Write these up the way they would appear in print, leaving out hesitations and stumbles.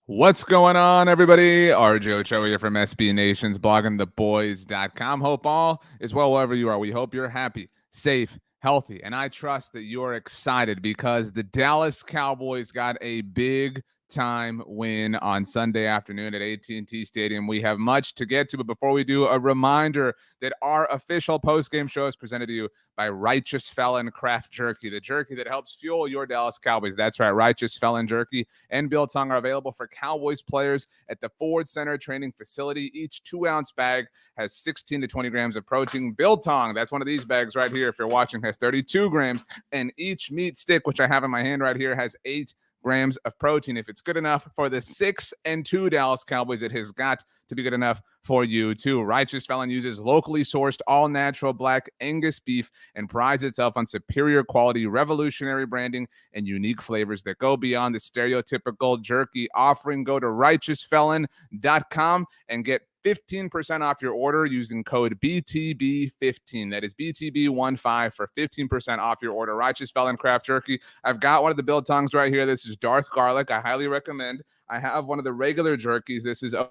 What's going on, everybody? RJ Ochoa here from SB Nation's bloggingtheboys.com. Hope all is well wherever you are. We hope you're happy, safe, healthy, and I trust that you're excited because the Dallas Cowboys got a big time win on Sunday afternoon at AT&T Stadium. We have much to get to, but before we do, a reminder that our official post-game show is presented to you by Righteous Felon Craft Jerky, the jerky that helps fuel your Dallas Cowboys. That's right, Righteous Felon Jerky and Biltong are available for Cowboys players at the Ford Center Training Facility. Each 2-ounce bag has 16 to 20 grams of protein. Biltong, that's one of these bags right here, if you're watching, has 32 grams, and each meat stick, which I have in my hand right here, has 8 grams of protein. If it's good enough for the 6-2 Dallas Cowboys, it has got to be good enough for you too. Righteous Felon uses locally sourced all-natural black Angus beef and prides itself on superior quality, revolutionary branding, and unique flavors that go beyond the stereotypical jerky offering. Go to righteousfelon.com and get 15% off your order using code BTB15. That is BTB15 for 15% off your order. Righteous Felon Craft Jerky. I've got one of the Biltongs right here. This is Darth Garlic. I highly recommend. I have one of the regular jerkies. This is OG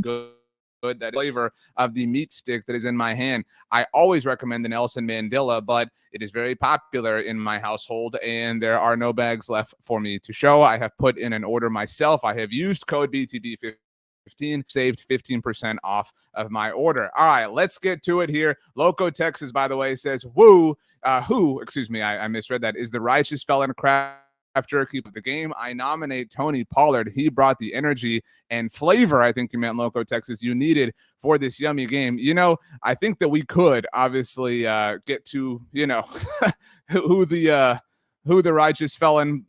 Good. That flavor of the meat stick that is in my hand. I always recommend the Nelson Mandela, but it is very popular in my household, and there are no bags left for me to show. I have put in an order myself. I have used code BTB15. Saved 15% off of my order. All right, let's get to it here. Loco Texas, by the way, says, I misread that, is the Righteous Felon Craft Jerky of the game. I nominate Tony Pollard. He brought the energy and flavor, I think you meant, Loco Texas, you needed for this yummy game. You know, I think that we could obviously get to, who the Righteous Felon,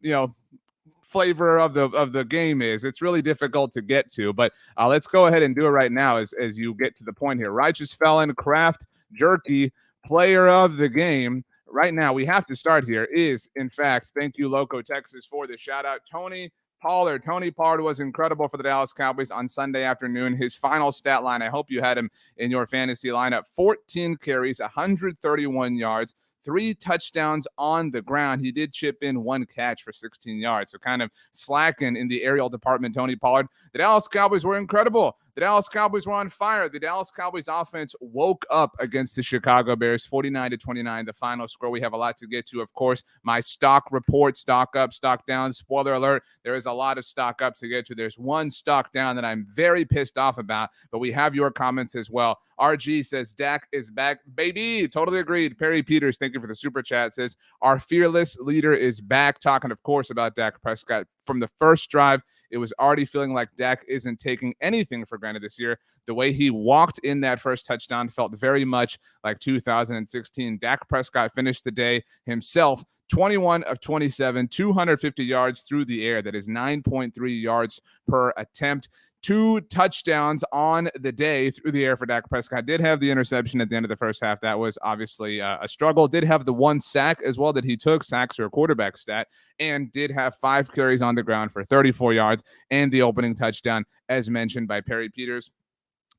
flavor of the game is. It's really difficult to get to, but let's go ahead and do it right now as you get to the point here. Righteous Felon Craft Jerky player of the game right now, we have to start here, is in fact, thank you Loco Texas for the shout out, Tony Pollard. Tony Pollard was incredible for the Dallas Cowboys on Sunday afternoon. His final stat line, I hope you had him in your fantasy lineup: 14 carries, 131 yards, 3 touchdowns on the ground. He did chip in 1 catch for 16 yards. So kind of slacking in the aerial department, Tony Pollard. The Dallas Cowboys were incredible. The Dallas Cowboys were on fire. The Dallas Cowboys offense woke up against the Chicago Bears, 49-29, the final score. We have a lot to get to, of course. My stock report, stock up, stock down. Spoiler alert, there is a lot of stock ups to get to. There's one stock down that I'm very pissed off about, but we have your comments as well. RG says, Dak is back, baby. Totally agreed. Perry Peters, thank you for the super chat, says, our fearless leader is back. Talking, of course, about Dak Prescott. From the first drive, it was already feeling like Dak isn't taking anything for granted this year. The way he walked in that first touchdown felt very much like 2016. Dak Prescott finished the day himself 21 of 27, 250 yards through the air. That is 9.3 yards per attempt. 2 touchdowns on the day through the air for Dak Prescott. Did have the interception at the end of the first half. That was obviously a struggle. Did have the 1 sack as well that he took. Sacks are a quarterback stat. And did have 5 carries on the ground for 34 yards and the opening touchdown, as mentioned by Perry Peters.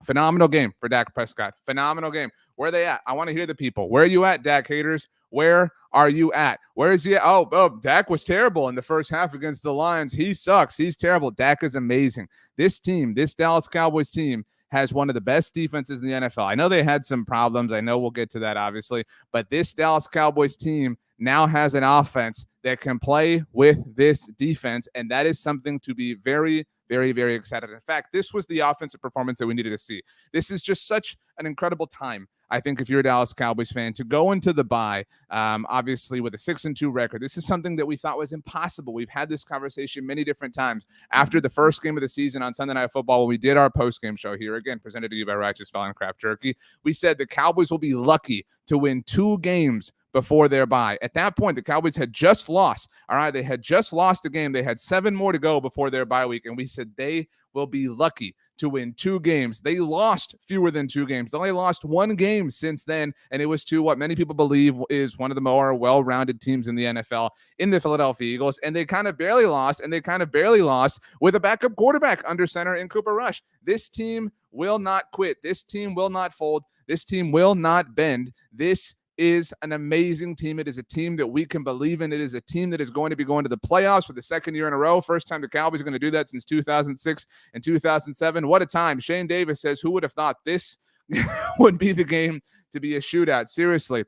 Phenomenal game for Dak Prescott. Phenomenal game. Where are they at? I want to hear the people. Where are you at, Dak haters? Where are you at? Where is he at? Oh, Dak was terrible in the first half against the Lions. He sucks. He's terrible. Dak is amazing. This team, this Dallas Cowboys team, has one of the best defenses in the NFL. I know they had some problems. I know we'll get to that, obviously. But this Dallas Cowboys team now has an offense that can play with this defense, and that is something to be very, very, very excited. In fact, this was the offensive performance that we needed to see. This is just such an incredible time, I think, if you're a Dallas Cowboys fan, to go into the bye, obviously with a 6-2 record. This is something that we thought was impossible. We've had this conversation many different times. After the first game of the season on Sunday Night Football, when we did our post-game show here, again, presented to you by Righteous Felon Craft Jerky, we said the Cowboys will be lucky to win 2 games before their bye. At that point, the Cowboys had just lost. All right, they had just lost a game. They had 7 more to go before their bye week, and we said they will be lucky to win 2 games. They lost fewer than 2 games. They only lost 1 game since then, and it was to what many people believe is one of the more well-rounded teams in the NFL, in the Philadelphia Eagles, and they kind of barely lost with a backup quarterback under center in Cooper Rush. This team will not quit. This team will not fold. This team will not bend. This is an amazing team. It is a team that we can believe in. It is a team that is going to be going to the playoffs for the second year in a row. First time the Cowboys are going to do that since 2006 and 2007. What a time. Shane Davis says, who would have thought this would be the game to be a shootout? Seriously.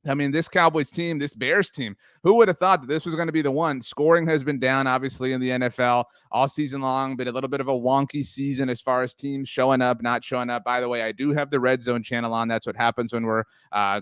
I mean, this Cowboys team, this Bears team, who would have thought that this was going to be the one? Scoring has been down, obviously, in the NFL all season long, been a little bit of a wonky season as far as teams showing up, not showing up. By the way, I do have the Red Zone channel on. That's what happens when we're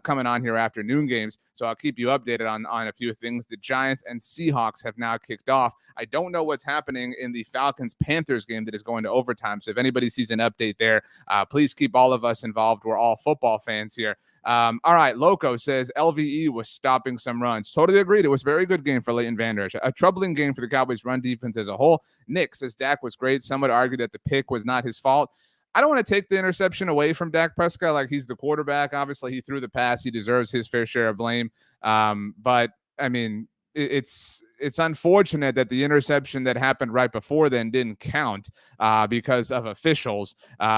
coming on here after noon games. So I'll keep you updated on a few things. The Giants and Seahawks have now kicked off. I don't know what's happening in the Falcons-Panthers game that is going to overtime. So if anybody sees an update there, please keep all of us involved. We're all football fans here. All right, Loco says LVE was stopping some runs. Totally agreed. It was a very good game for Leighton Vander Esch. A troubling game for the Cowboys' run defense as a whole. Nick says Dak was great. Some would argue that the pick was not his fault. I don't want to take the interception away from Dak Prescott. Like, he's the quarterback. Obviously, he threw the pass. He deserves his fair share of blame. But, I mean, it's unfortunate that the interception that happened right before then didn't count because of officials.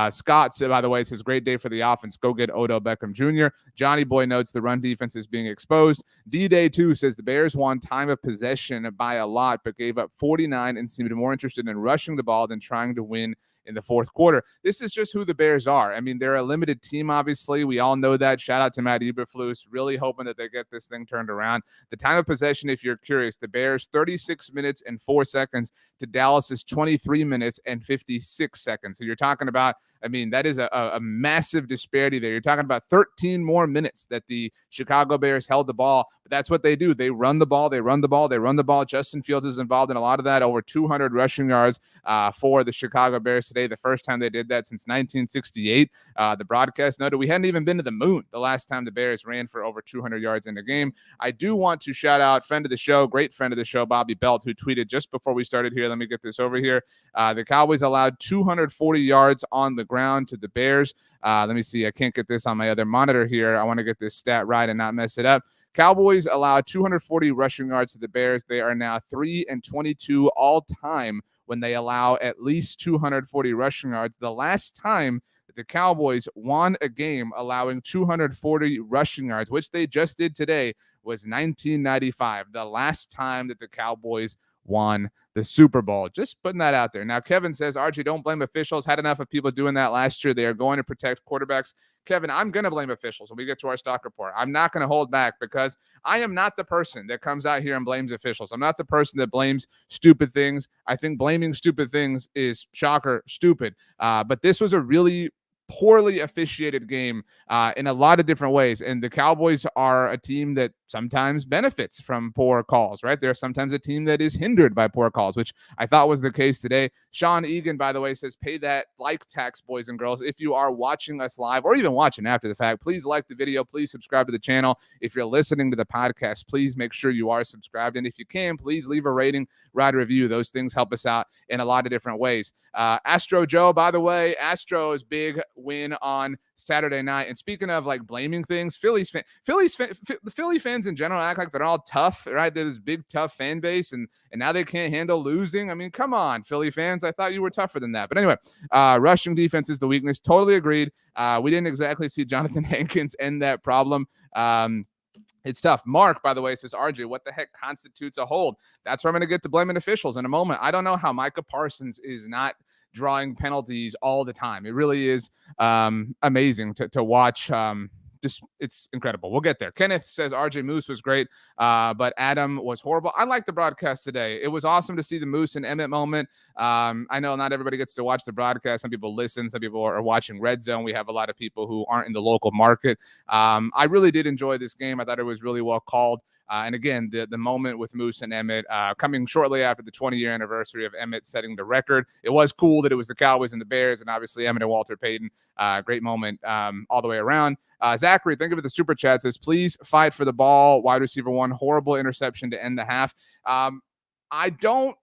Scott, by the way, says, great day for the offense. Go get Odell Beckham Jr. Johnny Boy notes the run defense is being exposed. D-Day 2 says the Bears won time of possession by a lot, but gave up 49 and seemed more interested in rushing the ball than trying to win in the fourth quarter. This is just who the Bears are. I mean, they're a limited team, obviously. We all know that. Shout out to Matt Eberflus, really hoping that they get this thing turned around. The time of possession, if you're curious, the Bears 36 minutes and 4 seconds to Dallas's 23 minutes and 56 seconds. So you're talking about, I mean, that is a massive disparity there. You're talking about 13 more minutes that the Chicago Bears held the ball. But that's what they do. They run the ball. They run the ball. They run the ball. Justin Fields is involved in a lot of that. Over 200 rushing yards for the Chicago Bears today. The first time they did that since 1968. The broadcast noted we hadn't even been to the moon the last time the Bears ran for over 200 yards in a game. I do want to shout out friend of the show, great friend of the show, Bobby Belt, who tweeted just before we started here. Let me get this over here. The Cowboys allowed 240 yards on the ground to the Bears. Let me see. I can't get this on my other monitor here. I want to get this stat right and not mess it up. Cowboys allowed 240 rushing yards to the Bears. They are now 3-22 all time when they allow at least 240 rushing yards. The last time that the Cowboys won a game allowing 240 rushing yards, which they just did today, was 1995. The last time that the Cowboys won the Super Bowl. Just putting that out there. Now, Kevin says, RJ, don't blame officials. Had enough of people doing that last year. They are going to protect quarterbacks. Kevin, I'm going to blame officials when we get to our stock report. I'm not going to hold back because I am not the person that comes out here and blames officials. I'm not the person that blames stupid things. I think blaming stupid things is, shocker, stupid. But this was a really poorly officiated game in a lot of different ways. And the Cowboys are a team that sometimes benefits from poor calls, right? They're sometimes a team that is hindered by poor calls, which I thought was the case today. Sean Egan, by the way, says, pay that like tax, boys and girls. If you are watching us live or even watching after the fact, please like the video. Please subscribe to the channel. If you're listening to the podcast, please make sure you are subscribed. And if you can, please leave a rating, write a review. Those things help us out in a lot of different ways. Astro Joe, by the way, Astro's big win on Saturday night. And speaking of like blaming things, Philly fans in general act like they're all tough, right? They're this big tough fan base, and now they can't handle losing. I mean, come on, Philly fans. I thought you were tougher than that. But anyway, rushing defense is the weakness. Totally agreed. We didn't exactly see Jonathan Hankins end that problem. It's tough. Mark, by the way, says, RJ, what the heck constitutes a hold? That's where I'm going to get to blaming officials in a moment. I don't know how Micah Parsons is not drawing penalties all the time. It really is amazing to watch. Just it's incredible. We'll get there. Kenneth says RJ Moose was great, but Adam was horrible. I liked the broadcast today. It was awesome to see the Moose and Emmett moment. I know not everybody gets to watch the broadcast. Some people listen. Some people are watching Red Zone. We have a lot of people who aren't in the local market. I really did enjoy this game. I thought it was really well called. And again, the moment with Moose and Emmett coming shortly after the 20-year anniversary of Emmett setting the record. It was cool that it was the Cowboys and the Bears, and obviously Emmett and Walter Payton. Great moment all the way around. Zachary, think of it, the super chat says, please fight for the ball. Wide receiver one, horrible interception to end the half. I don't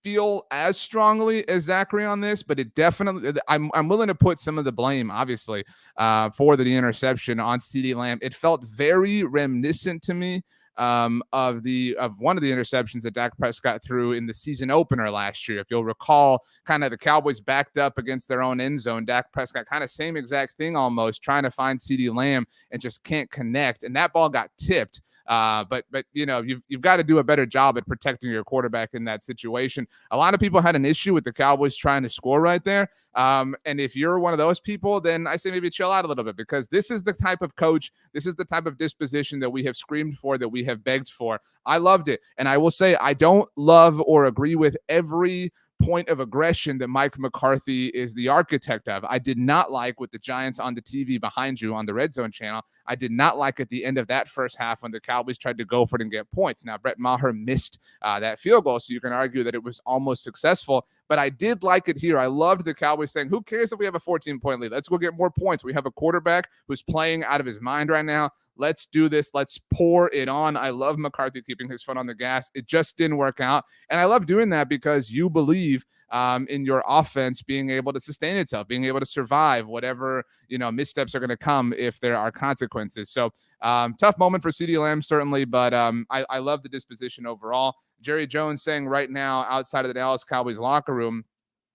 feel as strongly as Zachary on this, but it definitely, I'm willing to put some of the blame, obviously, for the interception on CeeDee Lamb. It felt very reminiscent to me of one of the interceptions that Dak Prescott threw in the season opener last year. If you'll recall, kind of the Cowboys backed up against their own end zone. Dak Prescott kind of same exact thing almost, trying to find CeeDee Lamb and just can't connect. And that ball got tipped. But you've got to do a better job at protecting your quarterback in that situation. A lot of people had an issue with the Cowboys trying to score right there. And if you're one of those people, then I say maybe chill out a little bit, because this is the type of coach, this is the type of disposition that we have screamed for, that we have begged for. I loved it. And I will say, I don't love or agree with every point of aggression that Mike McCarthy is the architect of. I did not like with the Giants on the TV behind you on the Red Zone channel. I did not like at the end of that first half when the Cowboys tried to go for it and get points. Now, Brett Maher missed that field goal, so you can argue that it was almost successful, but I did like it here. I loved the Cowboys saying, who cares if we have a 14-point lead? Let's go get more points. We have a quarterback who's playing out of his mind right now. Let's do this. Let's pour it on. I love McCarthy keeping his foot on the gas. It just didn't work out. And I love doing that because you believe in your offense being able to sustain itself, being able to survive whatever, missteps are going to come if there are consequences. So tough moment for CeeDee Lamb, certainly, but I love the disposition overall. Jerry Jones saying right now outside of the Dallas Cowboys locker room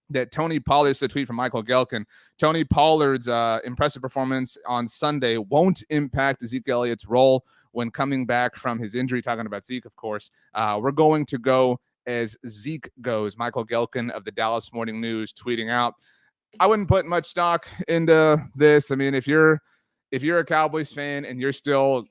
that Tony Pollard's a tweet from Michael Gelkin. Tony Pollard's impressive performance on Sunday won't impact Zeke Elliott's role when coming back from his injury. Talking about Zeke, of course. We're going to go as Zeke goes. Michael Gelkin of the Dallas Morning News tweeting out. I wouldn't put much stock into this. I mean, if you're a Cowboys fan and you're still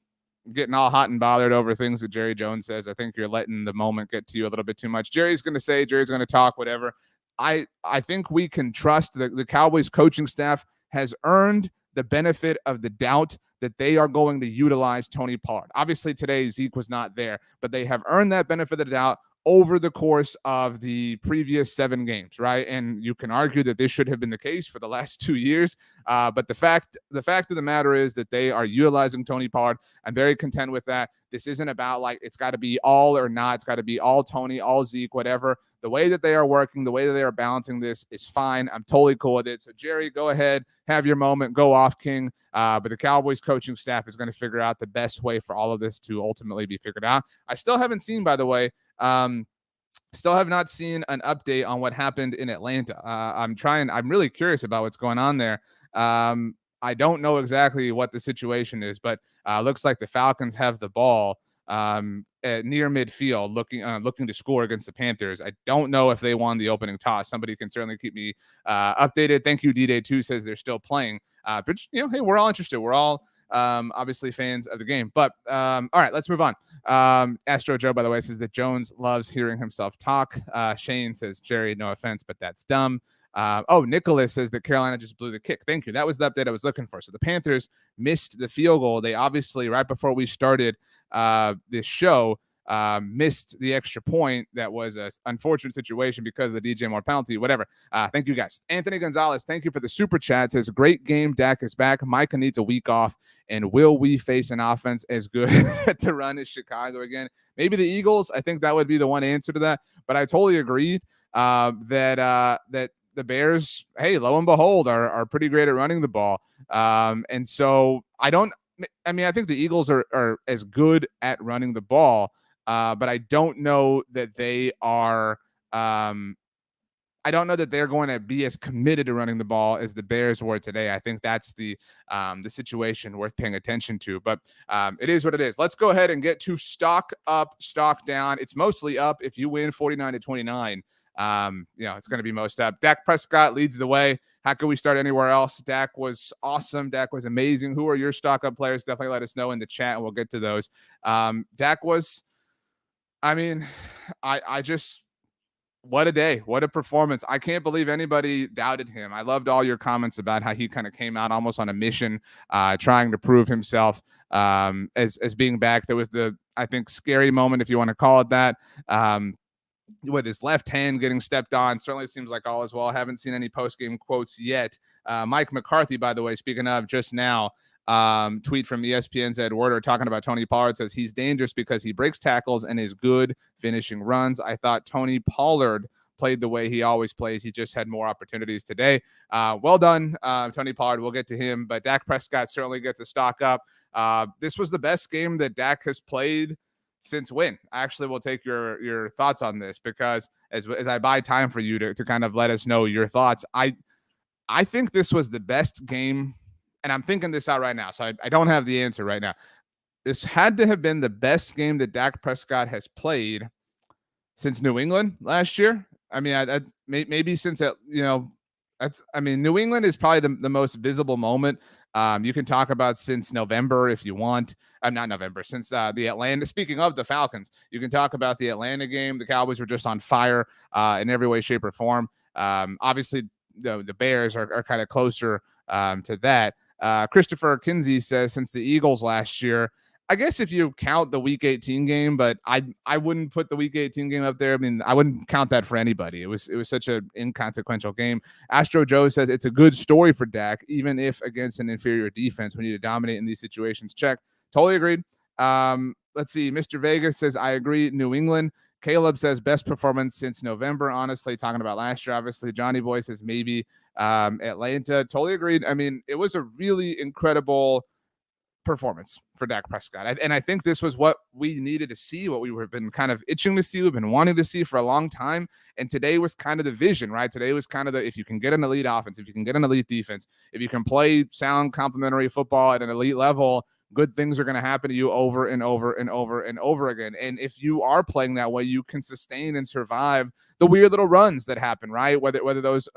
getting all hot and bothered over things that Jerry Jones says, I think you're letting the moment get to you a little bit too much. Jerry's going to talk, whatever. I think we can trust that the Cowboys coaching staff has earned the benefit of the doubt that they are going to utilize Tony Pollard. Obviously, today Zeke was not there, but they have earned that benefit of the doubt over the course of the previous 7 games, right? And you can argue that this should have been the case for the last 2 years. But the fact of the matter is that they are utilizing Tony Pollard. I'm very content with that. This isn't about like, it's got to be all or not. It's got to be all Tony, all Zeke, whatever. The way that they are working, the way that they are balancing this is fine. I'm totally cool with it. So Jerry, go ahead, have your moment, go off, King. But the Cowboys coaching staff is going to figure out the best way for all of this to ultimately be figured out. I still haven't seen, by the way, still have not seen an update on what happened in Atlanta. I'm really curious about what's going on there. I don't know exactly what the situation is, but looks like the Falcons have the ball at near midfield, looking to score against the Panthers. I don't know if they won the opening toss. Somebody can certainly keep me updated. Thank you, D-Day 2 says they're still playing. But hey, we're all interested. We're all obviously fans of the game. But all right, let's move on. Astro Joe, by the way, says that Jones loves hearing himself talk. Shane says, Jerry, no offense, but that's dumb. Nicholas says that Carolina just blew the kick. Thank you. That was the update I was looking for. So the Panthers missed the field goal. They obviously, right before we started this show, missed the extra point. That was an unfortunate situation because of the DJ Moore penalty, whatever. Thank you guys. Anthony Gonzalez, thank you for the super chat. Says, great game. Dak is back. Micah needs a week off. And will we face an offense as good at the run as Chicago again? Maybe the Eagles. I think that would be the one answer to that. But I totally agree that the Bears, hey, lo and behold, are pretty great at running the ball. And so I think the Eagles are as good at running the ball, but I don't know that they are I don't know that they're going to be as committed to running the ball as the Bears were today. I think that's the situation worth paying attention to. But it is what it is. Let's go ahead and get to stock up, stock down. It's mostly up. If you win 49-29, it's going to be most up. Dak Prescott leads the way. How could we start anywhere else? Dak was awesome. Dak was amazing. Who are your stock up players? Definitely let us know in the chat, and we'll get to those. Dak was, what a day. What a performance. I can't believe anybody doubted him. I loved all your comments about how he kind of came out almost on a mission, trying to prove himself as being back. There was the, I think, scary moment, if you want to call it that, with his left hand getting stepped on. Certainly seems like all is well. I haven't seen any post-game quotes yet. Mike McCarthy, by the way, speaking of just now, tweet from ESPN's Ed Werder talking about Tony Pollard, says he's dangerous because he breaks tackles and is good finishing runs. I thought Tony Pollard played the way he always plays. He just had more opportunities today. Well done, Tony Pollard. We'll get to him, but Dak Prescott certainly gets a stock up. This was the best game that Dak has played since when? I actually will take your thoughts on this, because as I buy time for you to kind of let us know your thoughts, I think this was the best game, and I'm thinking this out right now, so I don't have the answer right now. This had to have been the best game that Dak Prescott has played since New England last year. I mean, maybe since New England is probably the most visible moment. You can talk about since November if you want. Not November, since the Atlanta. Speaking of the Falcons, you can talk about the Atlanta game. The Cowboys were just on fire in every way, shape, or form. Obviously, the Bears are kind of closer to that. Christopher Kinsey says since the Eagles last year. I guess if you count the Week 18 game, but I wouldn't put the Week 18 game up there. I mean, I wouldn't count that for anybody. It was such an inconsequential game. Astro Joe says it's a good story for Dak, even if against an inferior defense. We need to dominate in these situations. Check. Totally agreed. Let's see. Mr. Vegas says, I agree. New England. Caleb says best performance since November. Honestly, talking about last year, obviously. Johnny Boy says maybe Atlanta. Totally agreed. I mean, it was a really incredible performance for Dak Prescott. And I think this was what we needed to see, what we were been kind of itching to see, we've been wanting to see for a long time. And today was kind of the vision, right? Today was kind of if you can get an elite offense, if you can get an elite defense, if you can play sound complementary football at an elite level, good things are going to happen to you over and over and over and over again. And if you are playing that way, you can sustain and survive the weird little runs that happen, right? Whether those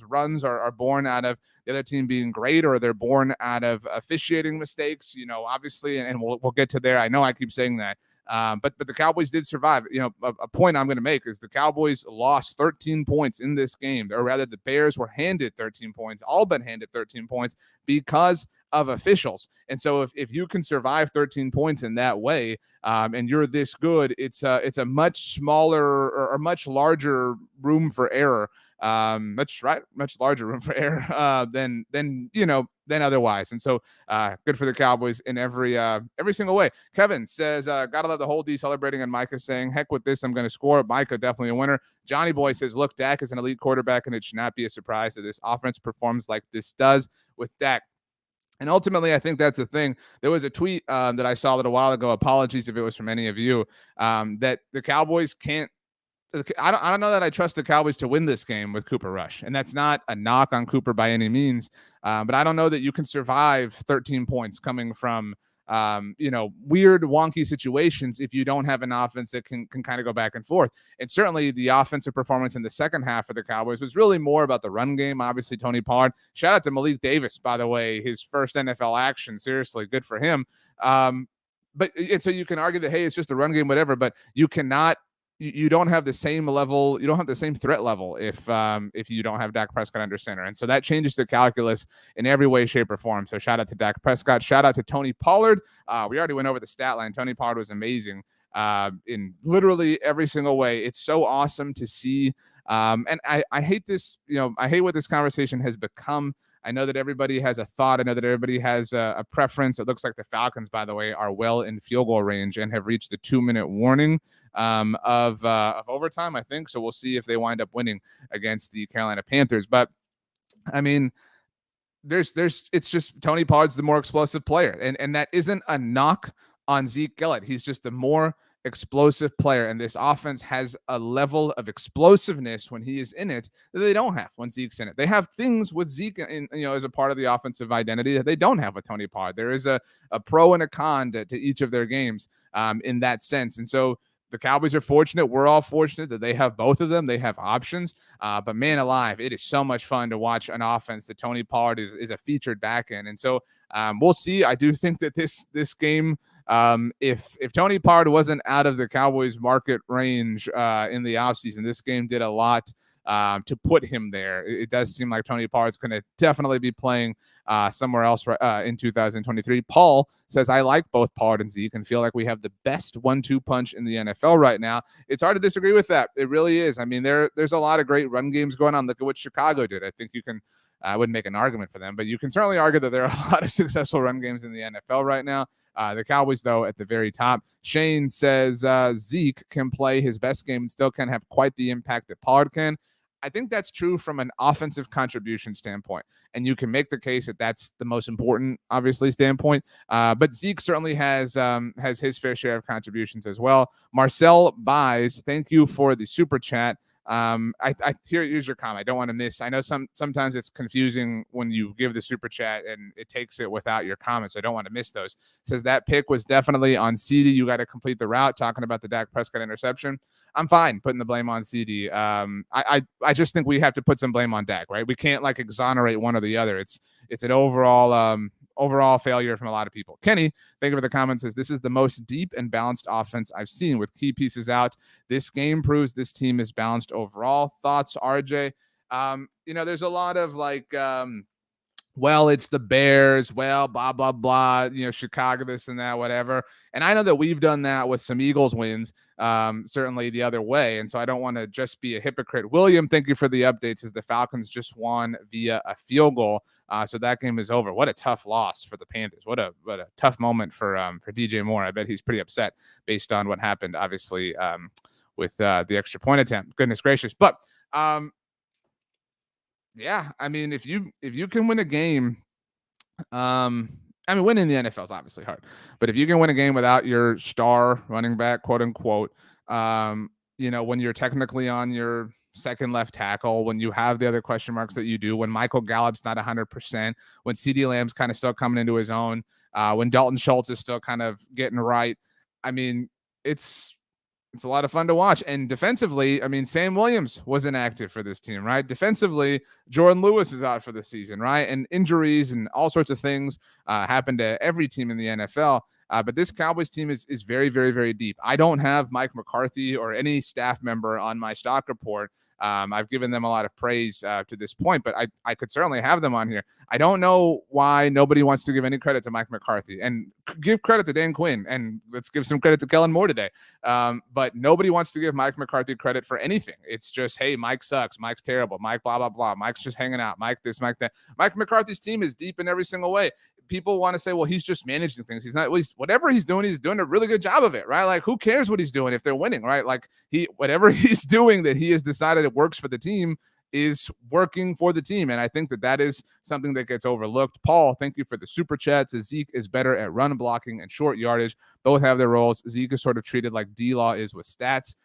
runs are born out of the other team being great, or they're born out of officiating mistakes, obviously, and we'll get to there. I know I keep saying that. But the Cowboys did survive. A point I'm going to make is the Cowboys lost 13 points in this game, or rather the Bears were handed 13 points, all but handed 13 points because of officials. And so if you can survive 13 points in that way, and you're this good, it's a much smaller or much larger room for error. Much larger room for error than otherwise. And so good for the Cowboys in every single way. Kevin says, gotta love the whole D celebrating, and Micah saying, heck with this, I'm going to score. Micah, definitely a winner. Johnny Boy says, look, Dak is an elite quarterback, and it should not be a surprise that this offense performs like this does with Dak. And ultimately, I think that's the thing. There was a tweet that I saw a little while ago. Apologies if it was from any of you, that the Cowboys can't. I don't know that I trust the Cowboys to win this game with Cooper Rush. And that's not a knock on Cooper by any means. But I don't know that you can survive 13 points coming from, weird, wonky situations if you don't have an offense that can kind of go back and forth. And certainly the offensive performance in the second half of the Cowboys was really more about the run game. Obviously, Tony Pollard. Shout out to Malik Davis, by the way, his first NFL action. Seriously, good for him. And so you can argue that, hey, it's just a run game, whatever, but you cannot. You don't have the same level. You don't have the same threat level if you don't have Dak Prescott under center. And so that changes the calculus in every way, shape, or form. So shout out to Dak Prescott. Shout out to Tony Pollard. We already went over the stat line. Tony Pollard was amazing in literally every single way. It's so awesome to see. And I hate this. I hate what this conversation has become. I know that everybody has a thought. I know that everybody has a preference. It looks like the Falcons, by the way, are well in field goal range and have reached the 2-minute warning of overtime, I think. So we'll see if they wind up winning against the Carolina Panthers. But I mean, it's just Tony Pollard's the more explosive player, and that isn't a knock on Zeke Gillett. He's just a more explosive player, and this offense has a level of explosiveness when he is in it that they don't have when Zeke's in it. They have things with Zeke as a part of the offensive identity that they don't have with Tony Pollard. There is a pro and a con to each of their games in that sense. And so the Cowboys are fortunate. We're all fortunate that they have both of them. They have options. But man alive, it is so much fun to watch an offense that Tony Pollard is a featured back in. And so we'll see. I do think that this game, if Tony Pollard wasn't out of the Cowboys market range in the offseason, this game did a lot to put him there. It does seem like Tony Pollard's going to definitely be playing somewhere else in 2023. Paul says, I like both Pollard and Zeke and feel like we have the best 1-2 punch in the NFL right now. It's hard to disagree with that. It really is. I mean, there's a lot of great run games going on. Look at what Chicago did. I think you can I wouldn't make an argument for them, but you can certainly argue that there are a lot of successful run games in the NFL right now. The Cowboys, though, at the very top. Shane says Zeke can play his best game and still can have quite the impact that Pollard can. I think that's true from an offensive contribution standpoint. And you can make the case that that's the most important, obviously, standpoint. But Zeke certainly has his fair share of contributions as well. Marcel Buys, thank you for the super chat. Here's your comment. I don't want to miss. I know sometimes it's confusing when you give the super chat and it takes it without your comments. So I don't want to miss those. It says that pick was definitely on CD. You got to complete the route. Talking about the Dak Prescott interception. I'm fine putting the blame on CD. I just think we have to put some blame on Dak, right? We can't like exonerate one or the other. It's an overall failure from a lot of people. Kenny, thank you for the comment, says this is the most deep and balanced offense I've seen with key pieces out. This game proves this team is balanced overall. Thoughts, RJ? There's a lot of like, well, it's the Bears, well, blah, blah, blah, Chicago, this and that, whatever. And I know that we've done that with some Eagles wins, certainly the other way. And so I don't want to just be a hypocrite. William, thank you for the updates, as the Falcons just won via a field goal. So that game is over. What a tough loss for the Panthers. What a tough moment for DJ Moore. I bet he's pretty upset based on what happened, obviously, with the extra point attempt. Goodness gracious. But yeah, I mean, if you can win a game, winning the NFL is obviously hard, but if you can win a game without your star running back, quote unquote, when you're technically on your second left tackle, when you have the other question marks that you do, when Michael Gallup's not 100%, when CeeDee Lamb's kind of still coming into his own, when Dalton Schultz is still kind of getting right. I mean, it's a lot of fun to watch. And defensively, I mean, Sam Williams was inactive for this team, right? Defensively, Jordan Lewis is out for the season, right? And injuries and all sorts of things happen to every team in the NFL. But this Cowboys team is very, very, very deep. I don't have Mike McCarthy or any staff member on my stock report. I've given them a lot of praise to this point, but I could certainly have them on here. I don't know why nobody wants to give any credit to Mike McCarthy, and give credit to Dan Quinn, and let's give some credit to Kellen Moore today. But nobody wants to give Mike McCarthy credit for anything. It's just, hey, Mike sucks. Mike's terrible. Mike blah, blah, blah. Mike's just hanging out. Mike this, Mike that. Mike McCarthy's team is deep in every single way. People want to say, well, he's just managing things. He's not, at least whatever he's doing a really good job of it, right? Like, who cares what he's doing if they're winning, right? Like, whatever he's doing that he has decided it works for the team is working for the team. And I think that is something that gets overlooked. Paul, thank you for the super chat. Says Zeke is better at run blocking and short yardage. Both have their roles. Zeke is sort of treated like D-Law is with stats.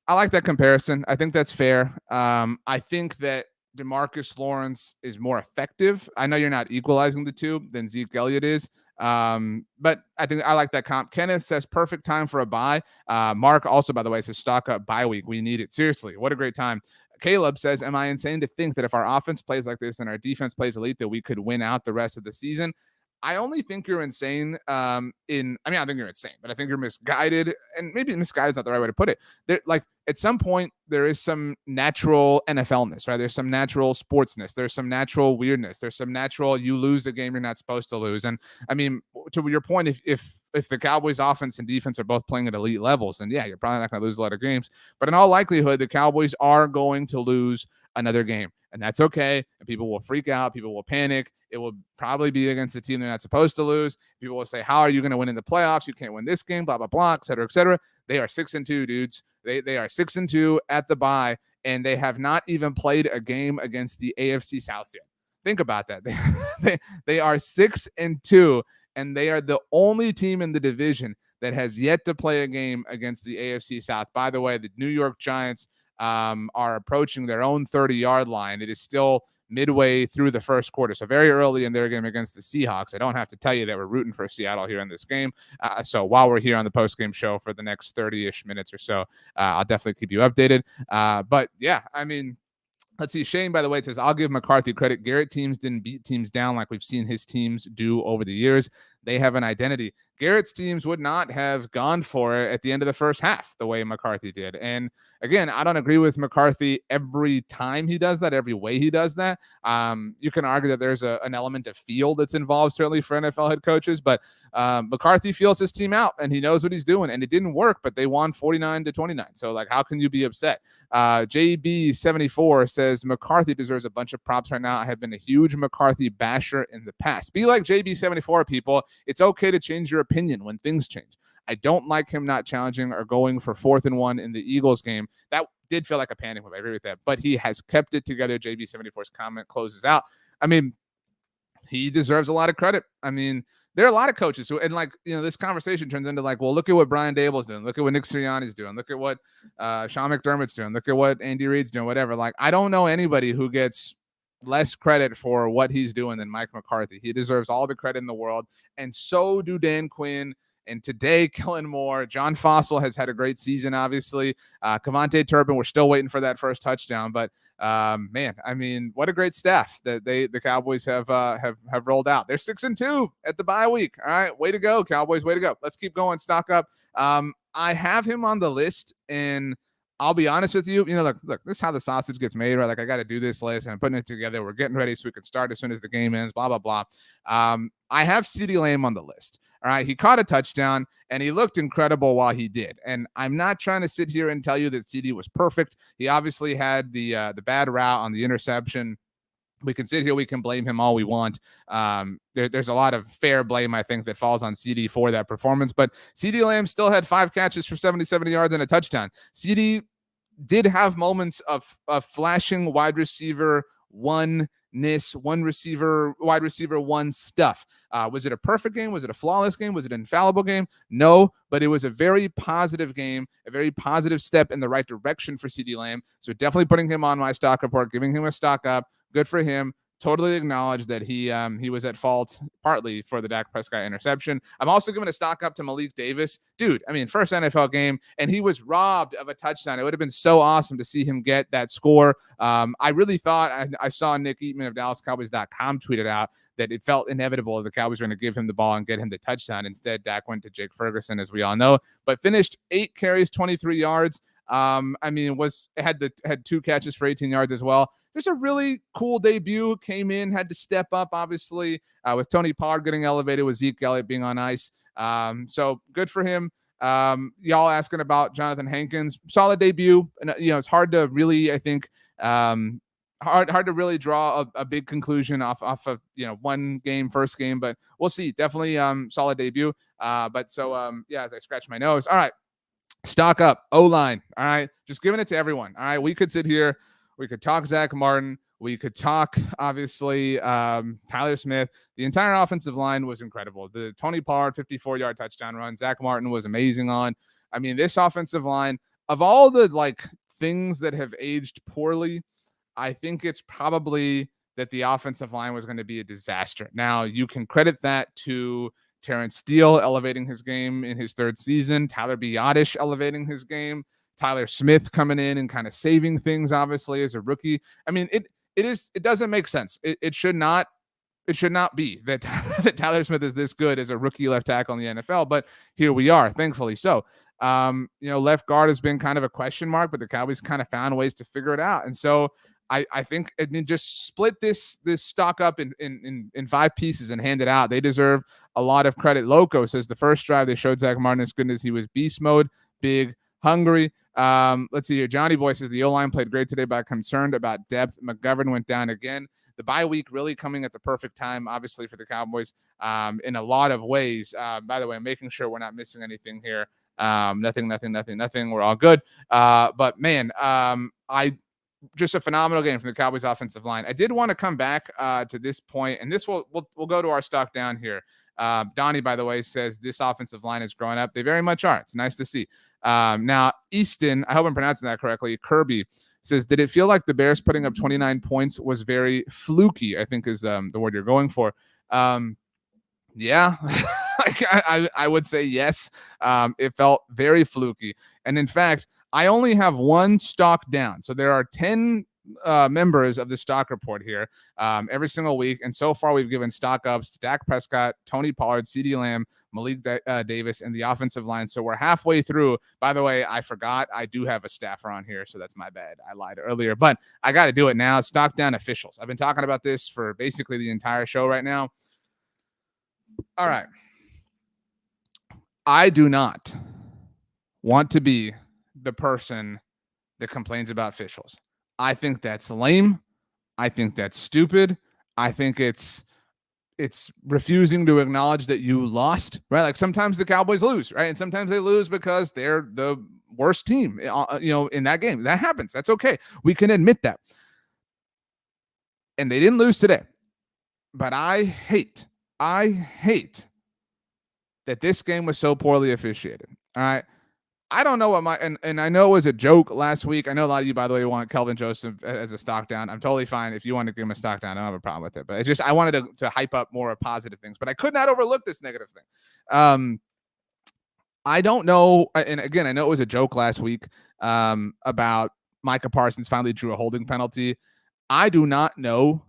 I like that comparison. I think that's fair. I think that DeMarcus Lawrence is more effective. I know you're not equalizing the two than Zeke Elliott is. But I think I like that comp. Kenneth says perfect time for a bye. Mark also, by the way, says stock up bye week. We need it. Seriously. What a great time. Caleb says, am I insane to think that if our offense plays like this and our defense plays elite, that we could win out the rest of the season? I only think you're insane I don't think you're insane, but I think you're misguided, and maybe misguided is not the right way to put it. Like at some point there is some natural NFLness, right? There's some natural sportsness. There's some natural weirdness. There's some natural, you lose a game you're not supposed to lose. And I mean, to your point, if the Cowboys offense and defense are both playing at elite levels, then yeah, you're probably not going to lose a lot of games, but in all likelihood, the Cowboys are going to lose another game, and that's okay. And people will freak out. People will panic. It will probably be against a team they're not supposed to lose. People will say, how are you going to win in the playoffs? You can't win this game, blah, blah, blah, et cetera, et cetera. They are 6-2, dudes. They are 6-2 at the bye, and they have not even played a game against the AFC South yet. Think about that. They are 6-2, and they are the only team in the division that has yet to play a game against the AFC South. By the way, the New York Giants are approaching their own 30-yard line. It is still midway through the first quarter, so very early in their game against the Seahawks. I don't have to tell you that we're rooting for Seattle here in this game. So while we're here on the post-game show for the next 30-ish minutes or so, I'll definitely keep you updated. But yeah, I mean, let's see. Shane, by the way, says, I'll give McCarthy credit. Garrett teams didn't beat teams down like we've seen his teams do over the years. They have an identity. Garrett's teams would not have gone for it at the end of the first half the way McCarthy did. And again, I don't agree with McCarthy every time he does that, every way he does that. You can argue that there's an element of feel that's involved, certainly for NFL head coaches, but McCarthy feels his team out and he knows what he's doing, and it didn't work, but they won 49-29. So like, how can you be upset? JB74 says McCarthy deserves a bunch of props right now. I have been a huge McCarthy basher in the past. Be like JB74, people. It's okay to change your opinion when things change. I don't like him not challenging or going for 4th and 1 in the Eagles game. That did feel like a panic move. I agree with that. But he has kept it together. JB74's comment closes out. I mean, he deserves a lot of credit. I mean, there are a lot of coaches who, and like, this conversation turns into like, well, look at what Brian Dable's doing. Look at what Nick Sirianni's doing. Look at what Sean McDermott's doing. Look at what Andy Reid's doing, whatever. Like, I don't know anybody who gets less credit for what he's doing than Mike McCarthy. He deserves all the credit in the world. And so do Dan Quinn. And today, Kellen Moore, John Fossil has had a great season, obviously. Kevontae Turpin, we're still waiting for that first touchdown. But, man, I mean, what a great staff that the Cowboys have rolled out. They're 6-2 at the bye week. All right, way to go, Cowboys, way to go. Let's keep going, stock up. I have him on the list, and I'll be honest with you. Look, this is how the sausage gets made, right? Like, I got to do this list, and I'm putting it together. We're getting ready so we can start as soon as the game ends, blah, blah, blah. I have CeeDee Lamb on the list. All right, he caught a touchdown, and he looked incredible while he did. And I'm not trying to sit here and tell you that CeeDee was perfect. He obviously had the bad route on the interception. We can sit here, we can blame him all we want. There's a lot of fair blame, I think, that falls on CeeDee for that performance. But CeeDee Lamb still had 5 catches for 77 yards and a touchdown. CeeDee did have moments of flashing wide receiver wide receiver one stuff. Was it a perfect game? Was it a flawless game? Was it an infallible game? No, but it was a very positive game, a very positive step in the right direction for CeeDee Lamb. So definitely putting him on my stock report, giving him a stock up. Good for him. Totally acknowledge that he was at fault partly for the Dak Prescott interception. I'm also giving a stock up to Malik Davis. Dude, I mean, first NFL game, and he was robbed of a touchdown. It would have been so awesome to see him get that score. I really thought, I saw Nick Eatman of DallasCowboys.com tweeted out that it felt inevitable the Cowboys were going to give him the ball and get him the touchdown. Instead, Dak went to Jake Ferguson, as we all know, but finished 8 carries, 23 yards. I mean, had 2 catches for 18 yards as well. Just a really cool debut. Came in, had to step up, obviously, with Tony Pollard getting elevated, with Zeke Elliott being on ice. So good for him. Y'all asking about Jonathan Hankins. Solid debut. And, it's hard to really, I think, hard to really draw a big conclusion off of, one game, first game. But we'll see. Definitely solid debut. As I scratch my nose. All right. Stock up. O-line. All right. Just giving it to everyone. All right. We could sit here. We could talk Zach Martin. We could talk, obviously, Tyler Smith. The entire offensive line was incredible. The Tony Pollard 54-yard touchdown run, Zach Martin was amazing on. I mean, this offensive line, of all the things that have aged poorly, I think it's probably that the offensive line was going to be a disaster. Now, you can credit that to Terrence Steele elevating his game in his 3rd season, Tyler Biadasz elevating his game, Tyler Smith coming in and kind of saving things, obviously, as a rookie. I mean, it doesn't make sense. It should not be that Tyler Smith is this good as a rookie left tackle in the NFL, but here we are, thankfully. So, left guard has been kind of a question mark, but the Cowboys kind of found ways to figure it out. And so I think, just split this stock up in 5 pieces and hand it out. They deserve a lot of credit. Loco says the first drive they showed Zach Martin as good as he was beast mode, big, hungry. Let's see here. Johnny Boy says the O-line played great today, but concerned about depth. McGovern went down again. The bye week really coming at the perfect time, obviously, for the Cowboys in a lot of ways. By the way, I'm making sure we're not missing anything here. Nothing. We're all good. But man, just a phenomenal game from the Cowboys offensive line. I did want to come back to this point, and this we'll go to our stock down here. Donnie, by the way, says this offensive line is growing up. They very much are. It's nice to see. Now, Easton, I hope I'm pronouncing that correctly, Kirby says, did it feel like the Bears putting up 29 points was very fluky, I think is the word you're going for. Yeah, I would say yes. It felt very fluky. And in fact, I only have 1 stock down. So there are 10 members of the stock report here every single week. And so far, we've given stock ups to Dak Prescott, Tony Pollard, CeeDee Lamb, Malik Davis, and the offensive line. So we're halfway through. By the way, I forgot. I do have a staffer on here, so that's my bad. I lied earlier, but I got to do it now. Stock down officials. I've been talking about this for basically the entire show right now. All right. I do not want to be the person that complains about officials. I think that's lame. I think that's stupid. I think it's refusing to acknowledge that you lost, right? Like sometimes the Cowboys lose, right? And sometimes they lose because they're the worst team, in that game. That happens. That's okay. We can admit that. And they didn't lose today. But I hate that this game was so poorly officiated. All right. I don't know what and I know it was a joke last week. I know a lot of you, by the way, want Kelvin Joseph as a stock down. I'm totally fine if you want to give him a stock down. I don't have a problem with it. But it's just I wanted to hype up more of positive things. But I could not overlook this negative thing. I don't know. And again, I know it was a joke last week about Micah Parsons finally drew a holding penalty. I do not know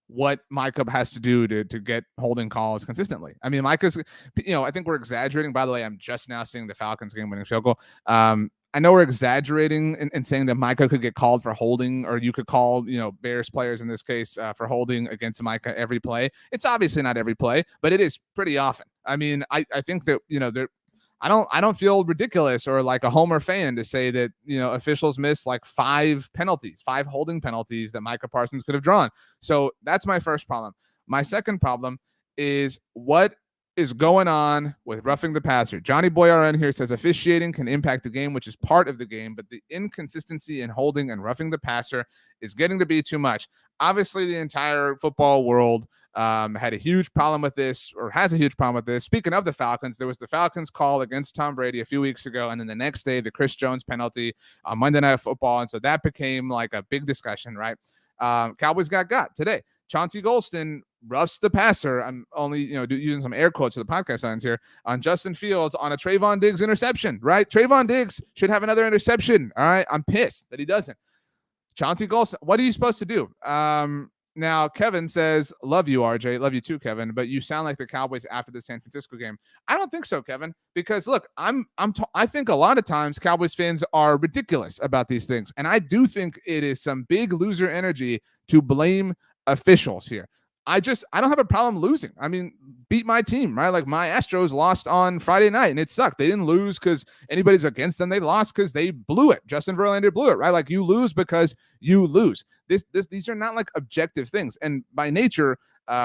what Micah has to do to get holding calls consistently. I mean, Micah's, I think we're exaggerating. By the way, I'm just now seeing the Falcons game winning field goal. I know we're exaggerating and saying that Micah could get called for holding, or you could call, Bears players in this case for holding against Micah every play. It's obviously not every play, but it is pretty often. I mean, I think that, I don't feel ridiculous or like a Homer fan to say that, officials missed like 5 holding penalties that Micah Parsons could have drawn. So that's my first problem. My second problem is what is going on with roughing the passer. Johnny Boy RN here says officiating can impact the game, which is part of the game, but the inconsistency in holding and roughing the passer is getting to be too much. Obviously, the entire football world had a huge problem with this, or has a huge problem with this. Speaking of the Falcons, there was the Falcons call against Tom Brady a few weeks ago, and then the next day, the Chris Jones penalty on Monday Night Football, and so that became like a big discussion, right? Cowboys got today. Chauncey Golston roughs the passer. I'm only, using some air quotes for the podcast signs here, on Justin Fields on a Trayvon Diggs interception, right? Trayvon Diggs should have another interception. All right. I'm pissed that he doesn't. Chauncey Golston, what are you supposed to do? Now, Kevin says, love you, RJ. Love you too, Kevin. But you sound like the Cowboys after the San Francisco game. I don't think so, Kevin, because look, I think a lot of times Cowboys fans are ridiculous about these things. And I do think it is some big loser energy to blame officials here. I don't have a problem losing. I mean, beat my team, right? Like my Astros lost on Friday night and it sucked. They didn't lose because anybody's against them. They lost because they blew it. Justin Verlander blew it, right? Like you lose because you lose. These are not like objective things. And by nature,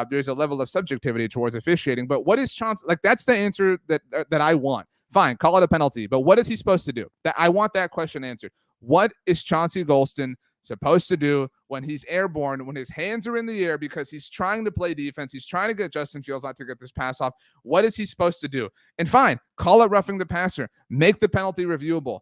there's a level of subjectivity towards officiating. But what is Chauncey? Like that's the answer that I want. Fine, call it a penalty. But what is he supposed to do? I want that question answered. What is Chauncey Golston supposed to do when he's airborne, when his hands are in the air because he's trying to play defense, he's trying to get Justin Fields not to get this pass off? What is he supposed to do? And fine, call it roughing the passer. Make the penalty reviewable.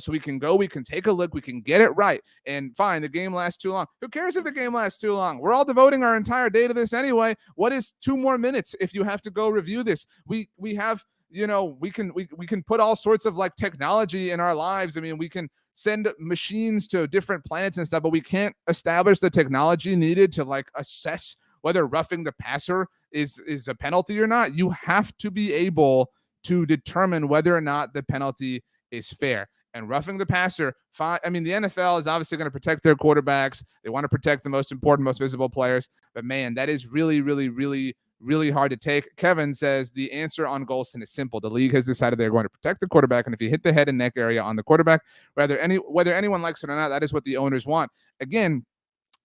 So we can take a look, we can get it right. And fine, the game lasts too long. Who cares if the game lasts too long? We're all devoting our entire day to this anyway. What is 2 more minutes if you have to go review this? We have, we can put all sorts of like technology in our lives. I mean, we can send machines to different planets and stuff, but we can't establish the technology needed to like assess whether roughing the passer is a penalty or not. You have to be able to determine whether or not the penalty is fair. And roughing the passer, I mean, the NFL is obviously going to protect their quarterbacks. They want to protect the most important, most visible players. But man, that is really, really, really, really hard to take. Kevin says the answer on Golston is simple. The league has decided they're going to protect the quarterback, and if you hit the head and neck area on the quarterback, whether anyone likes it or not, that is what the owners want. Again,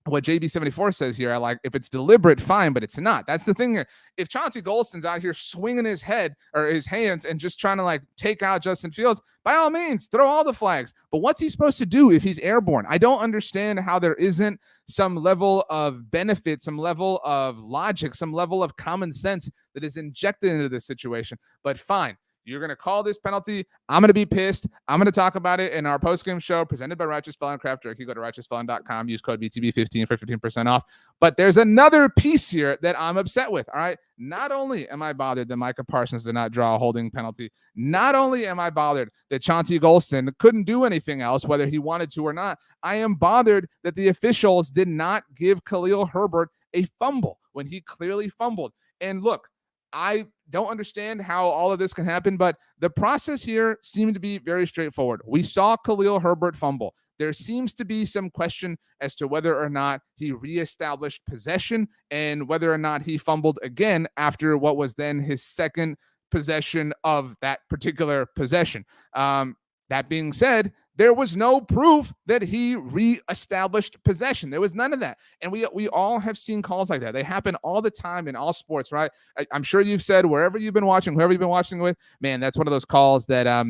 what JB74 says here, I like, if it's deliberate, fine, but it's not. That's the thing here. If Chauncey Golston's out here swinging his head or his hands and just trying to like take out Justin Fields, by all means, throw all the flags. But what's he supposed to do if he's airborne? I don't understand how there isn't some level of benefit, some level of logic, some level of common sense that is injected into this situation. But fine. You're going to call this penalty. I'm going to be pissed. I'm going to talk about it in our postgame show presented by Righteous Felon Craft Jerky. Go to righteousfelon.com. Use code BTB15 for 15% off. But there's another piece here that I'm upset with, all right? Not only am I bothered that Micah Parsons did not draw a holding penalty, not only am I bothered that Chauncey Golston couldn't do anything else, whether he wanted to or not, I am bothered that the officials did not give Khalil Herbert a fumble when he clearly fumbled. And look, I don't understand how all of this can happen, but the process here seemed to be very straightforward. We saw Khalil Herbert fumble. There seems to be some question as to whether or not he reestablished possession and whether or not he fumbled again after what was then his second possession of that particular possession. That being said, there was no proof that he reestablished possession. There was none of that. And we all have seen calls like that. They happen all the time in all sports, right? I'm sure you've said wherever you've been watching, whoever you've been watching with, man, that's one of those calls that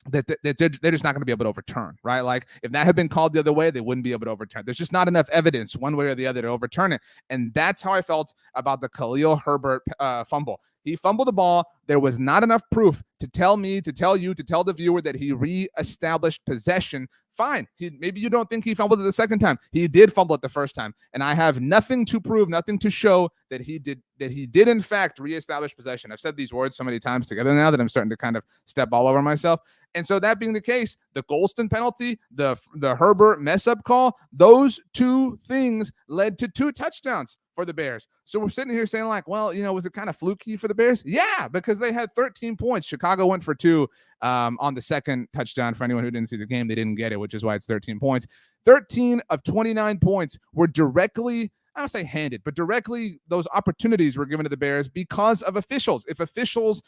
that they're just not going to be able to overturn, right? Like if that had been called the other way, they wouldn't be able to overturn. There's just not enough evidence one way or the other to overturn it. And that's how I felt about the Khalil Herbert fumble. He fumbled the ball. There was not enough proof to tell me, to tell you, to tell the viewer that he reestablished possession. Fine. Maybe you don't think he fumbled it the second time. He did fumble it the first time. And I have nothing to prove, nothing to show that he did in fact reestablish possession. I've said these words so many times together now that I'm starting to kind of step all over myself. And so that being the case, the Golston penalty, the Herbert mess up call, those two things led to 2 touchdowns for the Bears. So we're sitting here saying like, well, was it kind of fluky for the Bears? Yeah, because they had 13 points. Chicago went for 2 on the second touchdown. For anyone who didn't see the game, they didn't get it, which is why it's 13 points. 13 of 29 points were directly, I don't say handed, but directly those opportunities were given to the Bears because of officials. If officials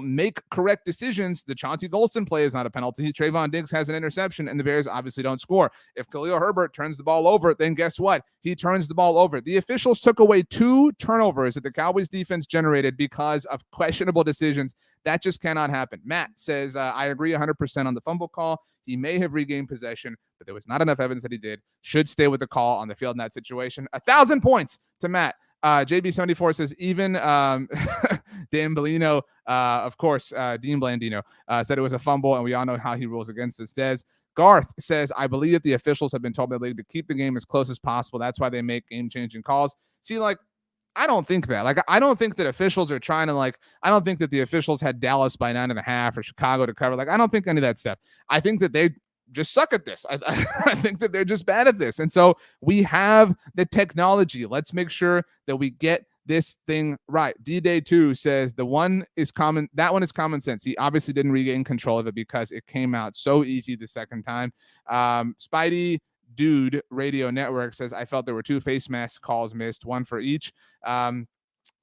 make correct decisions, the Chauncey Golston play is not a penalty. Trayvon Diggs has an interception, and the Bears obviously don't score. If Khalil Herbert turns the ball over, then guess what? He turns the ball over. The officials took away 2 turnovers that the Cowboys defense generated because of questionable decisions. That just cannot happen. Matt says, I agree 100% on the fumble call. He may have regained possession, but there was not enough evidence that he did. Should stay with the call on the field in that situation. 1,000 points to Matt. JB74 says, even Dan Bellino, of course, Dean Blandino, said it was a fumble, and we all know how he rules against this. Des Garth says, I believe that the officials have been told by the league to keep the game as close as possible. That's why they make game-changing calls. See, like, I don't think that. Like, I don't think that officials are trying to, like, I don't think that the officials had Dallas by 9.5 or Chicago to cover. Like, I don't think any of that stuff. I think that they just suck at this. I think that they're just bad at this. And so we have the technology. Let's make sure that we get this thing right. D-Day 2 says that one is common sense. He obviously didn't regain control of it because it came out so easy the second time. Spidey Dude Radio Network says, I felt there were 2 face mask calls missed, 1 for each.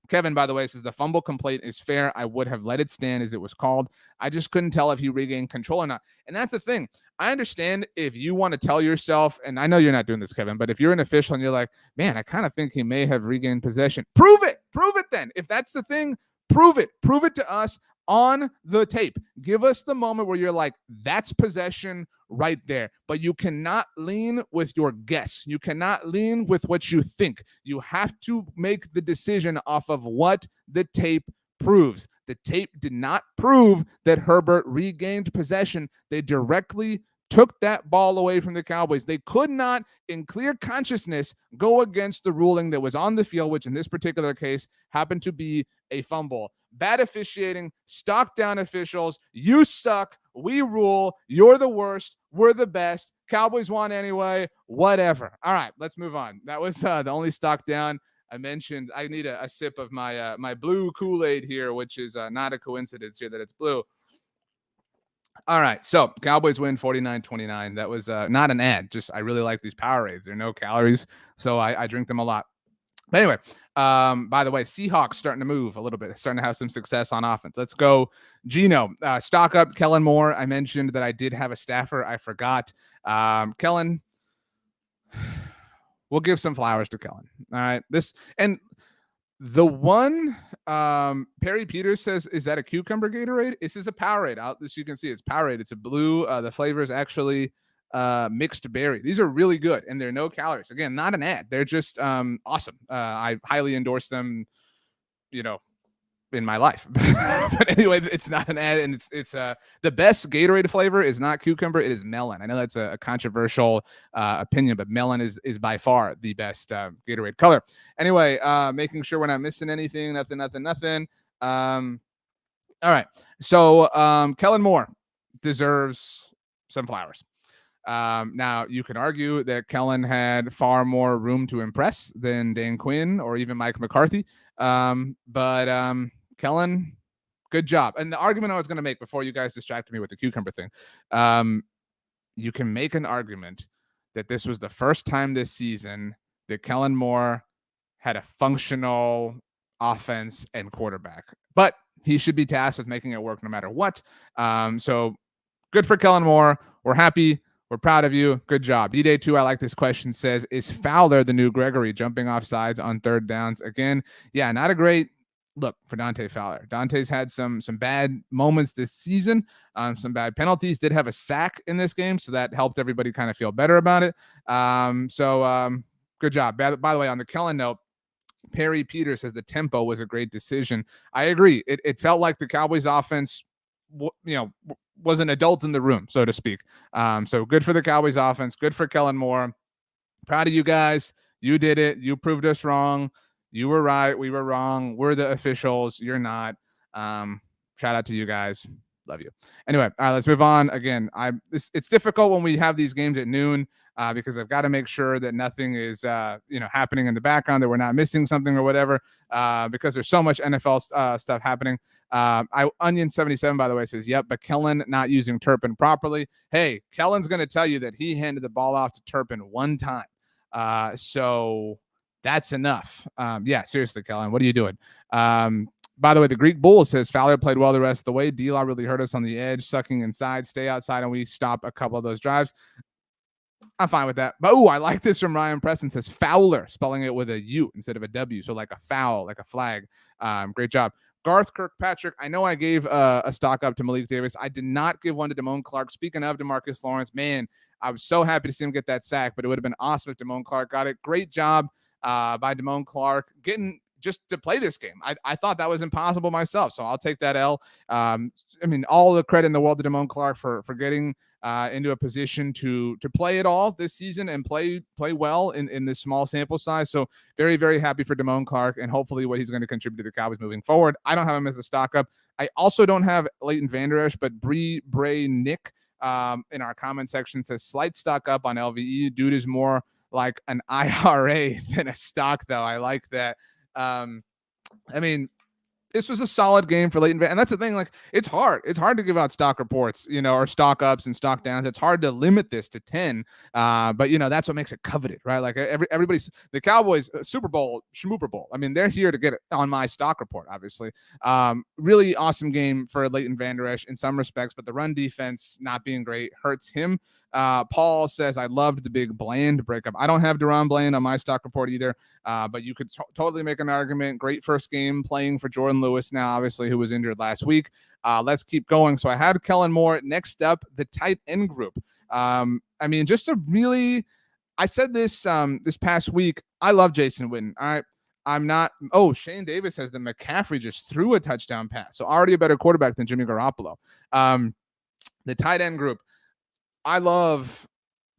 Kevin, by the way, says the fumble complaint is fair. I would have let it stand as it was called. I just couldn't tell if he regained control or not. And that's the thing. I understand if you want to tell yourself, and I know you're not doing this, Kevin, but if you're an official and you're like, man, I kind of think he may have regained possession. Prove it. Prove it then. If that's the thing, prove it. Prove it to us on the tape. Give us the moment where you're like, that's possession right there. But you cannot lean with your guess. You cannot lean with what you think. You have to make the decision off of what the tape proves. The tape did not prove that Herbert regained possession. They directly took that ball away from the Cowboys. They could not, in clear consciousness, go against the ruling that was on the field, which in this particular case happened to be a fumble. Bad officiating, stock down officials. You suck. We rule. You're the worst. We're the best. Cowboys won anyway. Whatever. All right, let's move on. That was the only stock down I mentioned. I need a sip of my my blue Kool-Aid here, which is not a coincidence here that it's blue. All right, so Cowboys win 49-29. That was not an ad. Just I really like these Powerades. There are no calories, so I drink them a lot. But anyway, by the way, Seahawks starting to move a little bit, starting to have some success on offense. Let's go, Gino. Stock up Kellen Moore. I mentioned that I did have a staffer. I forgot. Kellen, we'll give some flowers to Kellen. All right, the one Perry Peters says, is that a cucumber Gatorade? This is a Powerade. This you can see it's Powerade. It's a blue. The flavor is actually mixed berry. These are really good, and they're no calories. Again, not an ad. They're just awesome. I highly endorse them, in my life. But anyway, it's not an ad, and it's the best Gatorade flavor is not cucumber. It is melon. I know that's a controversial opinion, but melon is by far the best Gatorade color. Anyway, making sure we're not missing anything. Nothing. All right. So Kellen Moore deserves some flowers. Now, you can argue that Kellen had far more room to impress than Dan Quinn or even Mike McCarthy. But Kellen, good job. And the argument I was going to make before you guys distracted me with the cucumber thing, you can make an argument that this was the first time this season that Kellen Moore had a functional offense and quarterback. But he should be tasked with making it work no matter what. So good for Kellen Moore. We're happy. We're proud of you. Good job. D-Day 2, I like this question, says, is Fowler the new Gregory, jumping off sides on third downs? Again, yeah, not a great look for Dante Fowler. Dante's had some bad moments this season, some bad penalties. Did have a sack in this game, so that helped everybody kind of feel better about it. Good job. By the way, on the Kellen note, Perry Peters says the tempo was a great decision. I agree. It felt like the Cowboys offense, was an adult in the room, so to speak. So good for the Cowboys offense. Good for Kellen Moore. Proud of you guys. You did it. You proved us wrong. You were right. We were wrong. We're the officials. You're not. Shout out to you guys. Love you. Anyway, all right, let's move on. Again, it's difficult when we have these games at noon because I've got to make sure that nothing is happening in the background, that we're not missing something or whatever, because there's so much NFL stuff happening. Onion77, by the way, says, yep, but Kellen not using Turpin properly. Hey, Kellen's going to tell you that he handed the ball off to Turpin one time. So that's enough. Yeah, seriously, Kellen, what are you doing? By the way, the Greek Bull says Fowler played well the rest of the way. D-Law really hurt us on the edge, sucking inside, stay outside, and we stop a couple of those drives. I'm fine with that. But, I like this from Ryan Preston. Says Fowler, spelling it with a U instead of a W. So like a foul, like a flag. Great job. Garth Kirkpatrick, I know I gave a stock up to Malik Davis. I did not give one to Damone Clark. Speaking of DeMarcus Lawrence, man, I was so happy to see him get that sack, but it would have been awesome if Damone Clark got it. Great job by Damone Clark getting just to play this game. I thought that was impossible myself, so I'll take that L. All the credit in the world to Damone Clark for getting into a position to play it all this season and play well in this small sample size. So very, very happy for Damone Clark and hopefully what he's going to contribute to the Cowboys moving forward. I don't have him as a stock up. I also don't have Leighton Vander Esch, but Bray Nick in our comment section says slight stock up on LVE. Dude is more like an IRA than a stock, though. I like that. This was a solid game for Leighton Van, and that's the thing. Like, it's hard. It's hard to give out stock reports, or stock ups and stock downs. It's hard to limit this to 10. But that's what makes it coveted, right? Like everybody's the Cowboys Super Bowl, Schmooper Bowl. They're here to get it on my stock report, obviously. Really awesome game for Leighton Vander Esch in some respects, but the run defense not being great hurts him. Paul says, I loved the big Bland breakup. I don't have Deron Bland on my stock report either, but you could totally make an argument. Great first game playing for Jordan Lewis now, obviously, who was injured last week. Let's keep going. So I had Kellen Moore. Next up, the tight end group. I said this this past week, I love Jason Witten. All right. I'm not. Oh, Shane Davis has the McCaffrey just threw a touchdown pass. So already a better quarterback than Jimmy Garoppolo. The tight end group. I love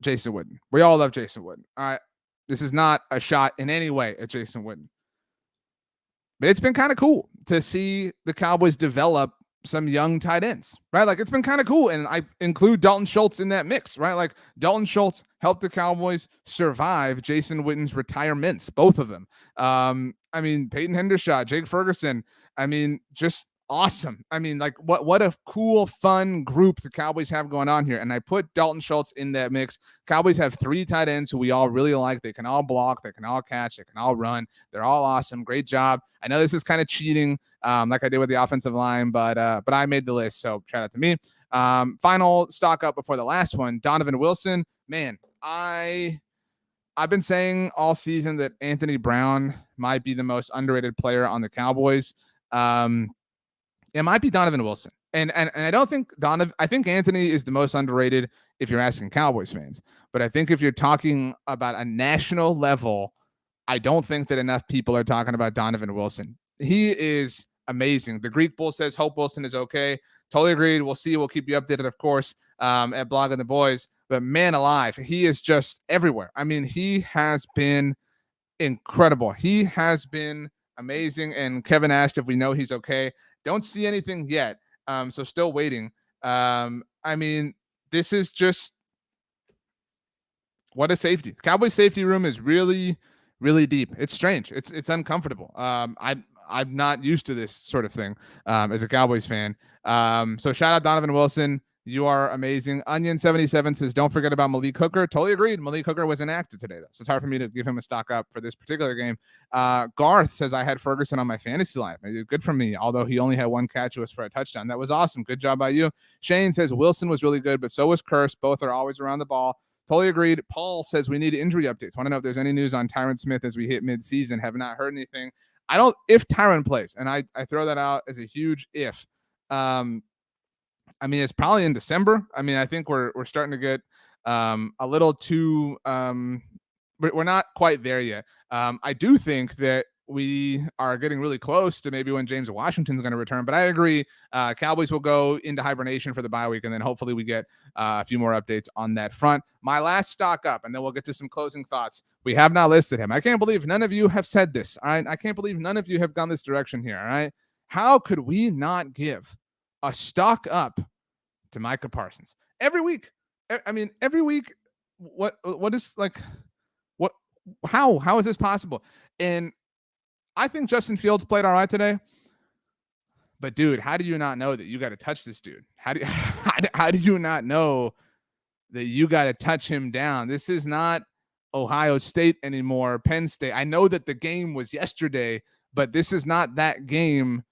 Jason Witten. We all love Jason Witten. All right. This is not a shot in any way at Jason Witten. But it's been kind of cool to see the Cowboys develop some young tight ends, right? Like, it's been kind of cool. And I include Dalton Schultz in that mix, right? Like, Dalton Schultz helped the Cowboys survive Jason Witten's retirements, both of them. Peyton Hendershot, Jake Ferguson. Just awesome. What a cool, fun group the Cowboys have going on here. And I put Dalton Schultz in that mix. Cowboys have 3 tight ends who we all really like. They can all block, they can all catch, they can all run. They're all awesome. Great job. I know this is kind of cheating, like I did with the offensive line, but I made the list, so shout out to me. Final stock up before the last one, Donovan Wilson. Man, I've been saying all season that Anthony Brown might be the most underrated player on the Cowboys. It might be Donovan Wilson. And I don't think I think Anthony is the most underrated if you're asking Cowboys fans. But I think if you're talking about a national level, I don't think that enough people are talking about Donovan Wilson. He is amazing. The Greek Bull says Hope Wilson is okay. Totally agreed. We'll see. We'll keep you updated, of course, at Blogging the Boys. But man alive, he is just everywhere. He has been incredible. He has been amazing. And Kevin asked if we know he's okay. Don't see anything yet. So still waiting. This is just what a safety. Cowboys safety room is really, really deep. It's strange. It's uncomfortable. I'm not used to this sort of thing as a Cowboys fan. So shout out Donovan Wilson. You are amazing. Onion77 says, don't forget about Malik Hooker. Totally agreed. Malik Hooker was inactive today, though. So it's hard for me to give him a stock up for this particular game. Garth says, I had Ferguson on my fantasy line. Good for me, although he only had 1 catch. It was for a touchdown. That was awesome. Good job by you. Shane says, Wilson was really good, but so was Curse. Both are always around the ball. Totally agreed. Paul says, we need injury updates. Want to know if there's any news on Tyron Smith as we hit mid-season. Have not heard anything. if Tyron plays, and I throw that out as a huge if. I mean, it's probably in December. I mean, I think we're starting to get a little too. We're not quite there yet. I do think that we are getting really close to maybe when James Washington's going to return. But I agree, Cowboys will go into hibernation for the bye week, and then hopefully we get a few more updates on that front. My last stock up, and then we'll get to some closing thoughts. We have not listed him. I can't believe none of you have said this. All right, I can't believe none of you have gone this direction here. All right, how could we not give a stock up to Micah Parsons every week? I mean, every week. What is like? What? How is this possible? And I think Justin Fields played all right today. But dude, how do you not know that you got to touch this dude? How do you not know that you got to touch him down? This is not Ohio State anymore, Penn State. I know that the game was yesterday, but this is not that game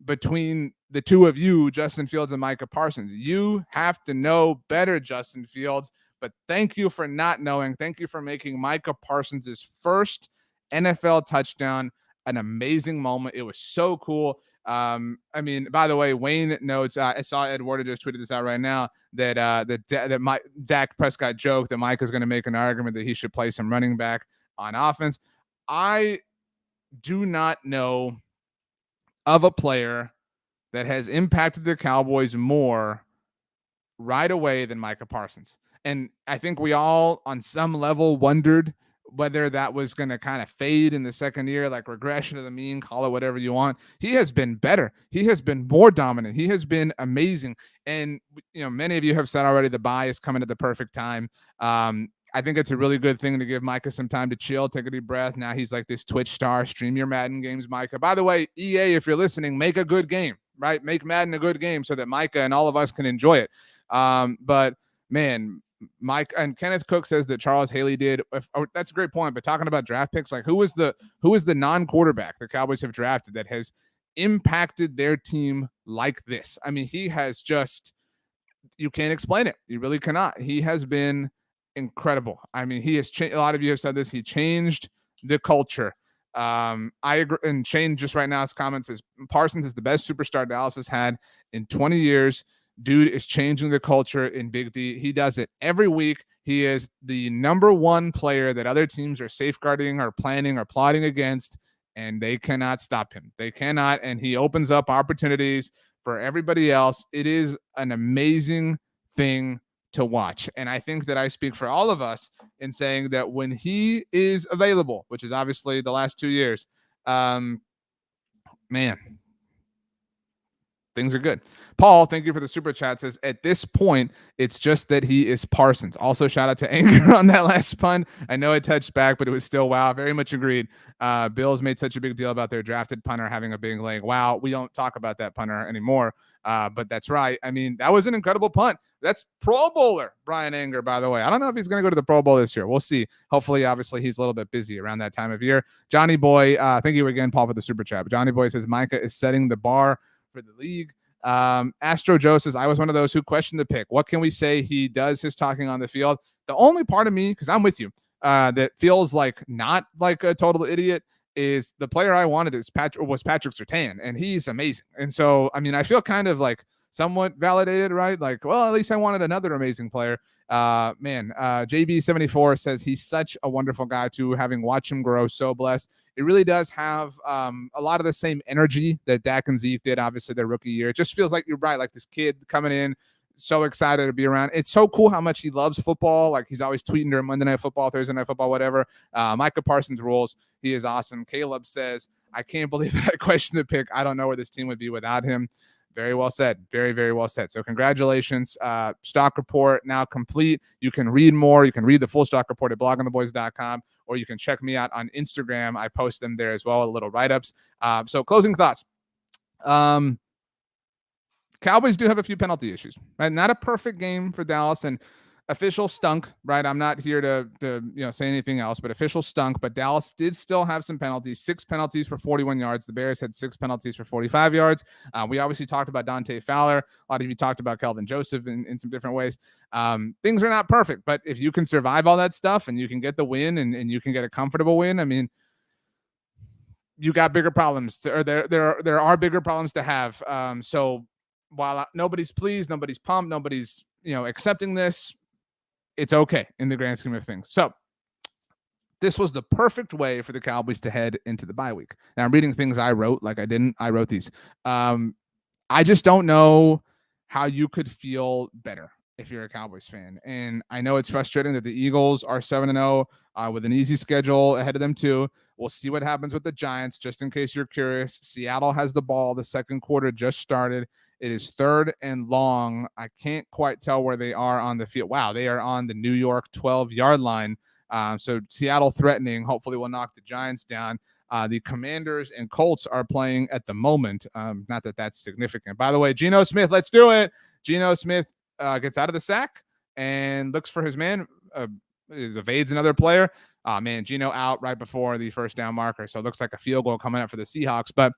between the two of you, Justin Fields and Micah Parsons. You have to know better, Justin Fields. But thank you for not knowing. Thank you for making Micah Parsons' first NFL touchdown an amazing moment. It was so cool. I mean, by the way, Wayne notes, I saw Ed Warder just tweeted this out right now, that Dak Prescott joke that Mike is going to make an argument that he should play some running back on offense. I do not know of a player that has impacted the Cowboys more right away than Micah Parsons. And I think we all, on some level, wondered whether that was going to kind of fade in the second year, like regression to the mean, call it whatever you want. He has been better. He has been more dominant. He has been amazing. And, you know, many of you have said already the bye is coming at the perfect time. I think it's a really good thing to give Micah some time to chill, take a deep breath. Now he's like this Twitch star. Stream your Madden games, Micah. By the way, EA, if you're listening, make a good game, right? Make Madden a good game so that Micah and all of us can enjoy it. But, man, Mike and Kenneth Cook says that Charles Haley did. That's a great point. But talking about draft picks, like who is the non-quarterback the Cowboys have drafted that has impacted their team like this? I mean, he has just, you can't explain it. You really cannot. He has been incredible. I mean, he has changed. A lot of you have said this. He changed the culture. I agree. And Shane just right now his comments says Parsons is the best superstar Dallas has had in 20 years. Dude is changing the culture in Big D. He does it every week. He is the number one player that other teams are safeguarding or planning or plotting against, and they cannot stop him. They cannot, and he opens up opportunities for everybody else. It is an amazing thing to watch, and I think that I speak for all of us in saying that when he is available, which is obviously the last 2 years, man, things are good. Paul, thank you for the super chat, says, at this point, it's just that he is Parsons. Also, shout out to Anger on that last pun. I know it touched back, but it was still wow. Very much agreed. Bills made such a big deal about their drafted punter having a big leg. Wow, we don't talk about that punter anymore, but that's right. I mean, that was an incredible punt. That's Pro Bowler Brian Anger, by the way. I don't know if he's going to go to the Pro Bowl this year. We'll see. Hopefully, obviously, he's a little bit busy around that time of year. Johnny Boy, thank you again, Paul, for the super chat. But Johnny Boy says, Micah is setting the bar for the league. Astro Joe says, I was one of those who questioned the pick. What can we say? He does his talking on the field. The only part of me, because I'm with you, that feels like not like a total idiot is the player I wanted was Patrick Surtain, and he's amazing. And so, I mean, I feel kind of like somewhat validated, right? Like, well, at least I wanted another amazing player. JB74 says he's such a wonderful guy too, having watched him grow, so blessed. It really does have a lot of the same energy that Dak and Zeke did, obviously, their rookie year. It just feels like, you're right, like this kid coming in, so excited to be around. It's so cool how much he loves football. Like, he's always tweeting during Monday Night Football, Thursday Night Football, whatever. Micah Parsons rules. He is awesome. Caleb says, I can't believe that I questioned the pick. I don't know where this team would be without him. Very well said. Very, very well said. So congratulations. Stock report now complete. You can read more. You can read the full stock report at bloggingtheboys.com, or you can check me out on Instagram. I post them there as well, little write-ups. So closing thoughts. Cowboys do have a few penalty issues, right? Not a perfect game for Dallas, and official stunk, right? I'm not here to say anything else, but official stunk. But Dallas did still have some penalties, 6 penalties for 41 yards. The Bears had 6 penalties for 45 yards. We obviously talked about Dante Fowler. A lot of you talked about Kelvin Joseph in some different ways. Things are not perfect, but if you can survive all that stuff and you can get the win and you can get a comfortable win, I mean, you got bigger problems, or there are bigger problems to have. So while nobody's pleased, nobody's pumped, nobody's accepting this, it's okay in the grand scheme of things. So this was the perfect way for the Cowboys to head into the bye week. Now I'm reading things I wrote, like I wrote these. I just don't know how you could feel better if you're a Cowboys fan. And I know it's frustrating that the Eagles are 7-0 with an easy schedule ahead of them too. We'll see what happens with the Giants, just in case you're curious. Seattle has the ball. The second quarter just started. It is 3rd and long. I can't quite tell where they are on the field. Wow, they are on the New York 12-yard line. So Seattle threatening. Hopefully we'll knock the Giants down. The Commanders and Colts are playing at the moment. Not that that's significant. By the way, Geno Smith, let's do it. Geno Smith gets out of the sack and looks for his man. Evades another player. Man, Geno out right before the first down marker. So it looks like a field goal coming up for the Seahawks. But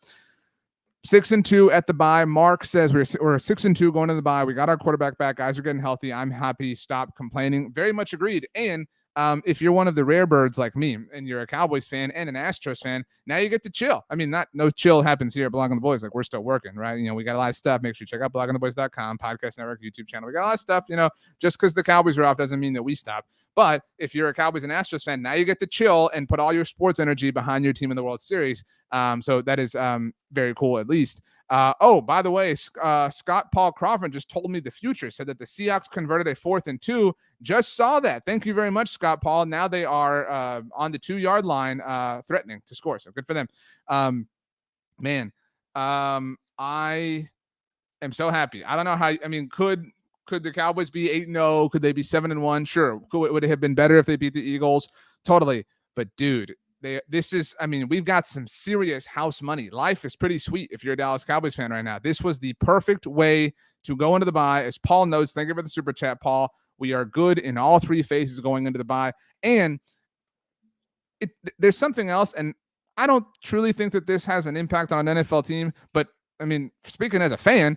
6-2 at the bye. Mark says we're 6-2 going to the bye. We got our quarterback back. Guys are getting healthy. I'm happy. Stop complaining. Very much agreed. And if you're one of the rare birds like me and you're a Cowboys fan and an Astros fan, now you get to chill. I mean, no chill happens here at Blogging the Boys. Like, we're still working, right? We got a lot of stuff. Make sure you check out bloggingtheboys.com, podcast network, YouTube channel. We got a lot of stuff. Just because the Cowboys are off doesn't mean that we stop. But if you're a Cowboys and Astros fan, now you get to chill and put all your sports energy behind your team in the World Series. So that is very cool, at least. By the way, Scott Paul Crawford just told me the future, said that the Seahawks converted a 4th and 2. Just saw that. Thank you very much, Scott Paul. Now they are on the 2-yard line, threatening to score. So good for them. I am so happy. I don't know how. I mean, could the Cowboys be 8-0? Could they be 7-1? Sure. Would it have been better if they beat the Eagles? Totally. But dude, we've got some serious house money. Life is pretty sweet if you're a Dallas Cowboys fan right now. This was the perfect way to go into the bye. As Paul notes, thank you for the super chat, Paul. We are good in all 3 phases going into the bye. And there's something else, and I don't truly think that this has an impact on an NFL team, but I mean, speaking as a fan,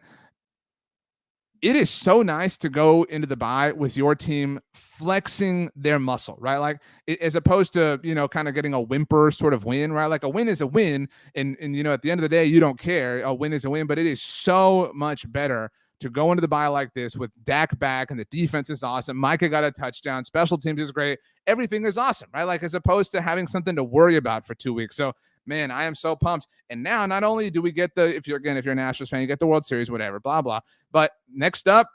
it is so nice to go into the bye with your team flexing their muscle, right? Like, as opposed to, kind of getting a whimper sort of win, right? Like, a win is a win. And at the end of the day, you don't care. A win is a win, but it is so much better to go into the bye like this with Dak back, and the defense is awesome. Micah got a touchdown. Special teams is great. Everything is awesome, right? Like, as opposed to having something to worry about for 2 weeks. So, man, I am so pumped. And now, not only do we get if you're an Astros fan, you get the World Series, whatever, blah, blah. But next up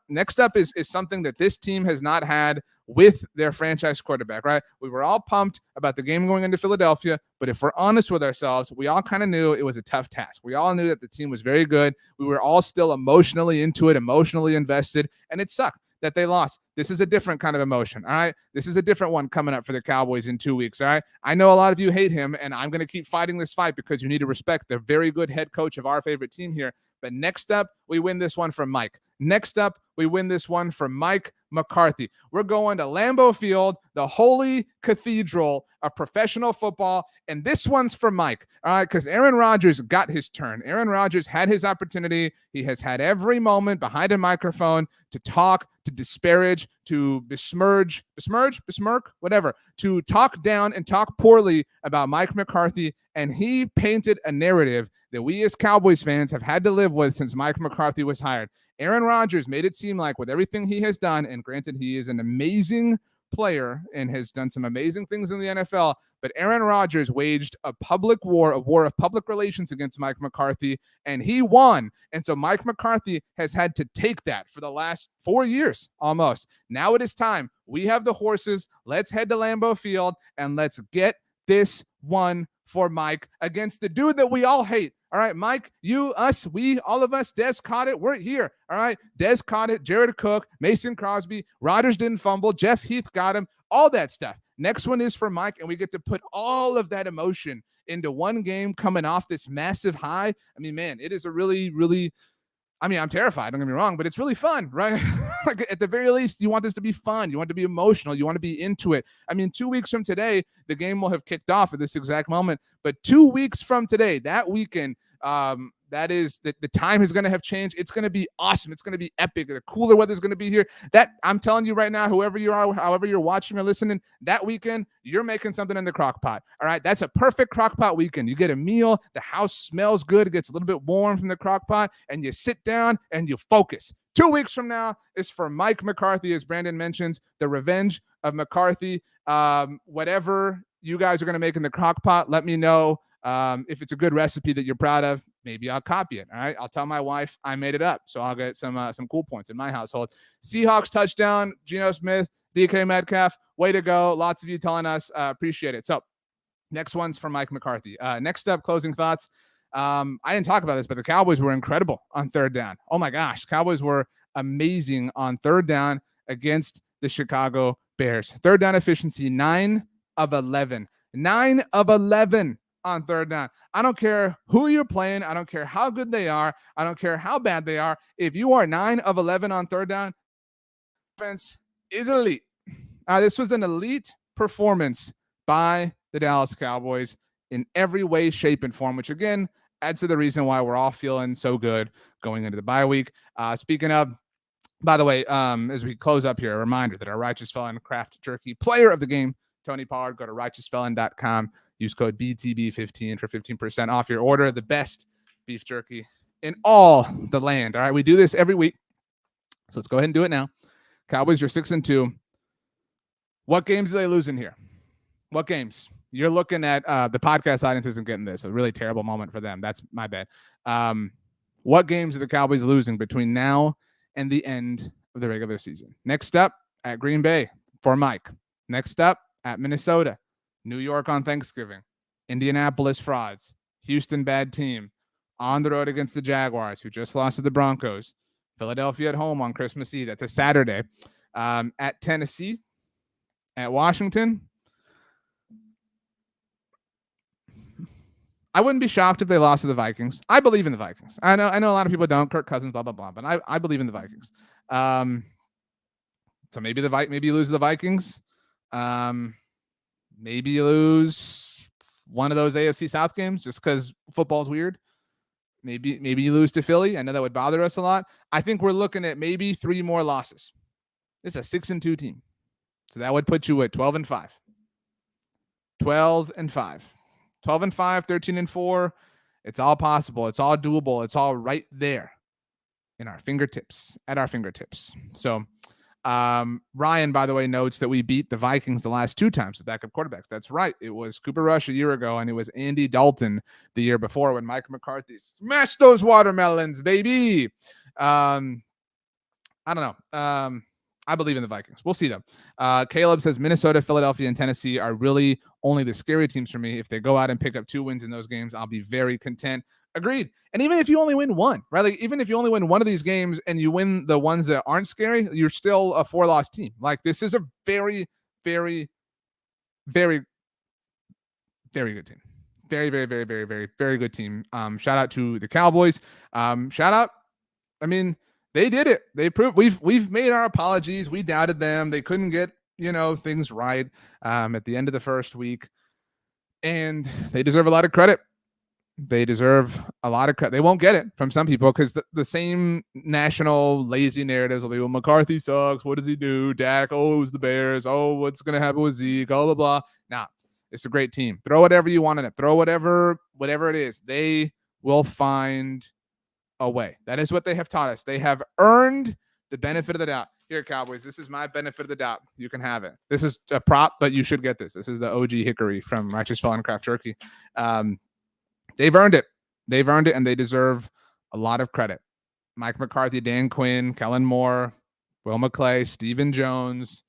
is something that this team has not had with their franchise quarterback, right? We were all pumped about the game going into Philadelphia, but if we're honest with ourselves, we all kind of knew it was a tough task. We all knew that the team was very good. We were all still emotionally into it, emotionally invested, and it sucked that they lost. This is a different kind of emotion, all right? This is a different one coming up for the Cowboys in 2 weeks, all right? I know a lot of you hate him, and I'm going to keep fighting this fight because you need to respect the very good head coach of our favorite team here. But next up, we win this one from Mike. Next up, we win this one from Mike McCarthy. We're going to Lambeau Field, the holy cathedral of professional football, and this one's for Mike, all right, because Aaron Rodgers got his turn. Aaron Rodgers had his opportunity. He has had every moment behind a microphone to talk, to disparage, to besmirk, whatever, to talk down and talk poorly about Mike McCarthy, and he painted a narrative that we as Cowboys fans have had to live with since Mike McCarthy was hired. Aaron Rodgers made it seem like with everything he has done, and granted, he is an amazing player and has done some amazing things in the NFL, but Aaron Rodgers waged a war of public relations against Mike McCarthy, and he won. And so Mike McCarthy has had to take that for the last 4 years almost. Now it is time. We have the horses. Let's head to Lambeau Field, and let's get this one for Mike against the dude that we all hate. All right, Mike, you, us, we, all of us, Dez caught it. We're here. All right, Dez caught it. Jared Cook, Mason Crosby, Rodgers didn't fumble. Jeff Heath got him. All that stuff. Next one is for Mike, and we get to put all of that emotion into one game coming off this massive high. I mean, man, it is a really, really, I'm terrified. Don't get me wrong, but it's really fun, right? Like, at the very least, you want this to be fun. You want it to be emotional. You want to be into it. 2 weeks from today, the game will have kicked off at this exact moment. But 2 weeks from today, that weekend, That is the time is going to have changed. It's going to be awesome. It's going to be epic. The cooler weather is going to be here. That I'm telling you right now, whoever you are, however you're watching or listening, that weekend, you're making something in the crock pot. All right. That's a perfect crock pot weekend. You get a meal. The house smells good. It gets a little bit warm from the crock pot, and you sit down and you focus. 2 weeks from now is for Mike McCarthy, as Brandon mentions, the revenge of McCarthy. Whatever you guys are going to make in the crock pot, let me know. If it's a good recipe that you're proud of, maybe I'll copy it. All right. I'll tell my wife I made it up. So I'll get some cool points in my household. Seahawks touchdown, Geno Smith, DK Metcalf. Way to go. Lots of you telling us. Appreciate it. So next one's from Mike McCarthy. Next up, closing thoughts. I didn't talk about this, but the Cowboys were incredible on third down. Oh my gosh. Cowboys were amazing on third down against the Chicago Bears. Third down efficiency, 9 of 11. 9 of 11. On third down. I don't care who you're playing. I don't care how good they are. I don't care how bad they are. If you are 9 of 11 on third down, defense is elite. This was an elite performance by the Dallas Cowboys in every way, shape, and form, which again adds to the reason why we're all feeling so good going into the bye week. Speaking of, by the way, as we close up here, a reminder that our Righteous Felon Craft Jerky player of the game, Tony Pollard, go to righteousfelon.com. Use code BTB15 for 15% off your order. The best beef jerky in all the land. All right, we do this every week. So let's go ahead and do it now. Cowboys are 6-2. What games are they losing here? What games? You're looking at the podcast audience isn't getting this. A really terrible moment for them. That's my bad. What games are the Cowboys losing between now and the end of the regular season? Next up, at Green Bay for Mike. Next up, at Minnesota. New York on Thanksgiving, Indianapolis frauds, Houston bad team, on the road against the Jaguars, who just lost to the Broncos, Philadelphia at home on Christmas Eve. That's a Saturday. At Tennessee, at Washington. I wouldn't be shocked if they lost to the Vikings. I believe in the Vikings. I know a lot of people don't. Kirk Cousins, blah, blah, blah. But I believe in the Vikings. So maybe you lose to the Vikings. Maybe you lose one of those AFC South games just because football's weird. Maybe you lose to Philly. I know that would bother us a lot. I think we're looking at maybe 3 more losses. It's a 6-2 team. So that would put you at 12-5. 12-5. 12-5, 13-4. It's all possible. It's all doable. It's all right there at our fingertips. So Ryan, by the way, notes that we beat the Vikings the last 2 times with backup quarterbacks. That's right. It was Cooper Rush a year ago, and it was Andy Dalton the year before when Mike McCarthy smashed those watermelons, baby. I don't know. I believe in the Vikings. We'll see them. Caleb says Minnesota, Philadelphia, and Tennessee are really only the scary teams for me. If they go out and pick up 2 wins in those games, I'll be very content. Agreed. And even if you only win 1, right? Like even if you only win 1 of these games and you win the ones that aren't scary, you're still a 4-loss team. Like this is a very, very, very, very good team. Very, very, very, very, very, very good team. Shout out to the Cowboys. Shout out. I mean, they did it. They proved we've made our apologies. We doubted them. They couldn't get, things right at the end of the first week. And they deserve a lot of credit. They deserve a lot of credit. They won't get it from some people because the same national lazy narratives will be, well, McCarthy sucks. What does he do? Dak, oh, it was the Bears. Oh, what's going to happen with Zeke? Blah, blah, blah. Nah, it's a great team. Throw whatever you want in it. Throw whatever it is. They will find a way. That is what they have taught us. They have earned the benefit of the doubt. Here, Cowboys, this is my benefit of the doubt. You can have it. This is a prop, but you should get this. This is the OG Hickory from Righteous Felon Craft Jerky. They've earned it. They've earned it, and they deserve a lot of credit. Mike McCarthy, Dan Quinn, Kellen Moore, Will McClay, Stephen Jones,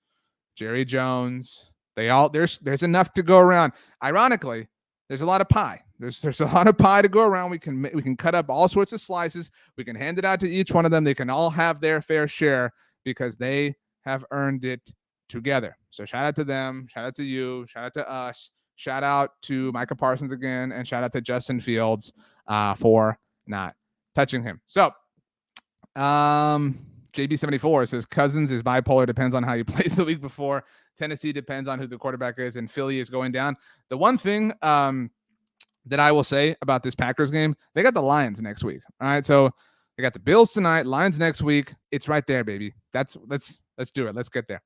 Jerry Jones. There's enough to go around. Ironically, there's a lot of pie. There's a lot of pie to go around. We can cut up all sorts of slices. We can hand it out to each one of them. They can all have their fair share because they have earned it together. So shout out to them. Shout out to you. Shout out to us. Shout out to Micah Parsons again, and shout out to Justin Fields for not touching him. So, JB74 says Cousins is bipolar, depends on how he plays the week before. Tennessee depends on who the quarterback is, and Philly is going down. The one thing that I will say about this Packers game, they got the Lions next week. All right. So they got the Bills tonight, Lions next week. It's right there, baby. Let's do it. Let's get there.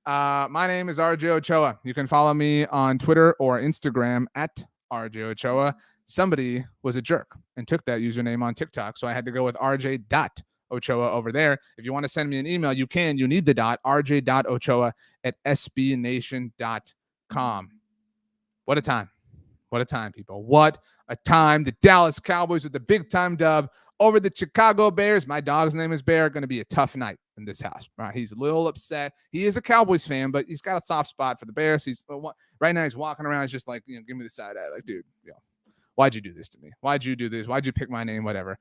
My name is RJ Ochoa. You can follow me on Twitter or Instagram at RJ Ochoa. Somebody was a jerk and took that username on TikTok, so I had to go with RJ.Ochoa over there. If you want to send me an email, you can. You need the dot, rj.ochoa@sbnation.com. What a time. What a time, people. What a time. The Dallas Cowboys with the big-time dub over the Chicago Bears. My dog's name is Bear. Going to be a tough night in this house. Right? He's a little upset. He is a Cowboys fan, but he's got a soft spot for the Bears. Right now he's walking around. He's just like, give me the side eye. Like, dude, why'd you do this to me? Why'd you do this? Why'd you pick my name? Whatever.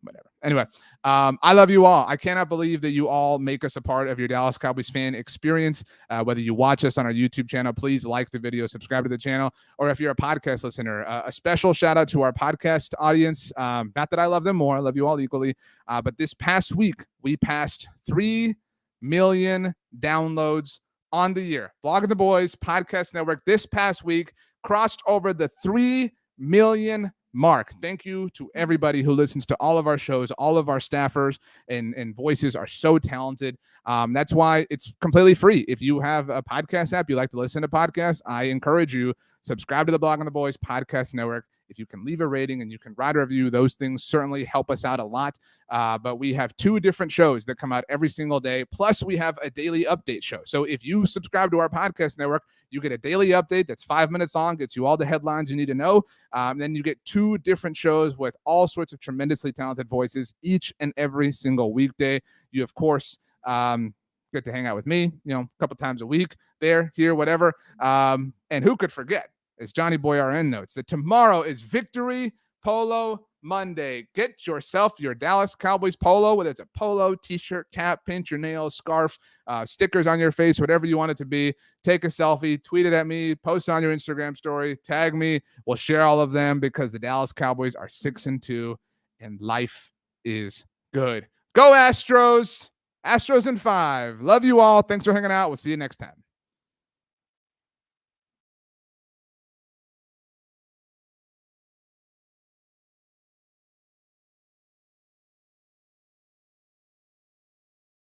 Whatever. Anyway, I love you all. I cannot believe that you all make us a part of your Dallas Cowboys fan experience. Whether you watch us on our YouTube channel, please like the video, subscribe to the channel, or if you're a podcast listener, a special shout out to our podcast audience. Not that I love them more. I love you all equally. But this past week, we passed 3 million downloads on the year. Blogging the Boys Podcast Network this past week crossed over the 3 million mark. Thank you to everybody who listens to all of our shows. All of our staffers and voices are so talented. That's why it's completely free. If you have a podcast app, you like to listen to podcasts, I encourage you, subscribe to the Blogging the Boys Podcast Network. If you can leave a rating and you can write a review, those things certainly help us out a lot. But we have 2 different shows that come out every single day. Plus, we have a daily update show. So if you subscribe to our podcast network, you get a daily update that's 5 minutes long, gets you all the headlines you need to know. Then you get 2 different shows with all sorts of tremendously talented voices each and every single weekday. You, of course, get to hang out with me, a couple times a week, there, here, whatever. And who could forget, as Johnny Boy RN notes, that tomorrow is Victory Polo Monday. Get yourself your Dallas Cowboys polo, whether it's a polo, t-shirt, cap, pinch your nails, scarf, stickers on your face, whatever you want it to be. Take a selfie, tweet it at me, post it on your Instagram story, tag me. We'll share all of them because the Dallas Cowboys are 6-2 and life is good. Go Astros! Astros in 5. Love you all. Thanks for hanging out. We'll see you next time.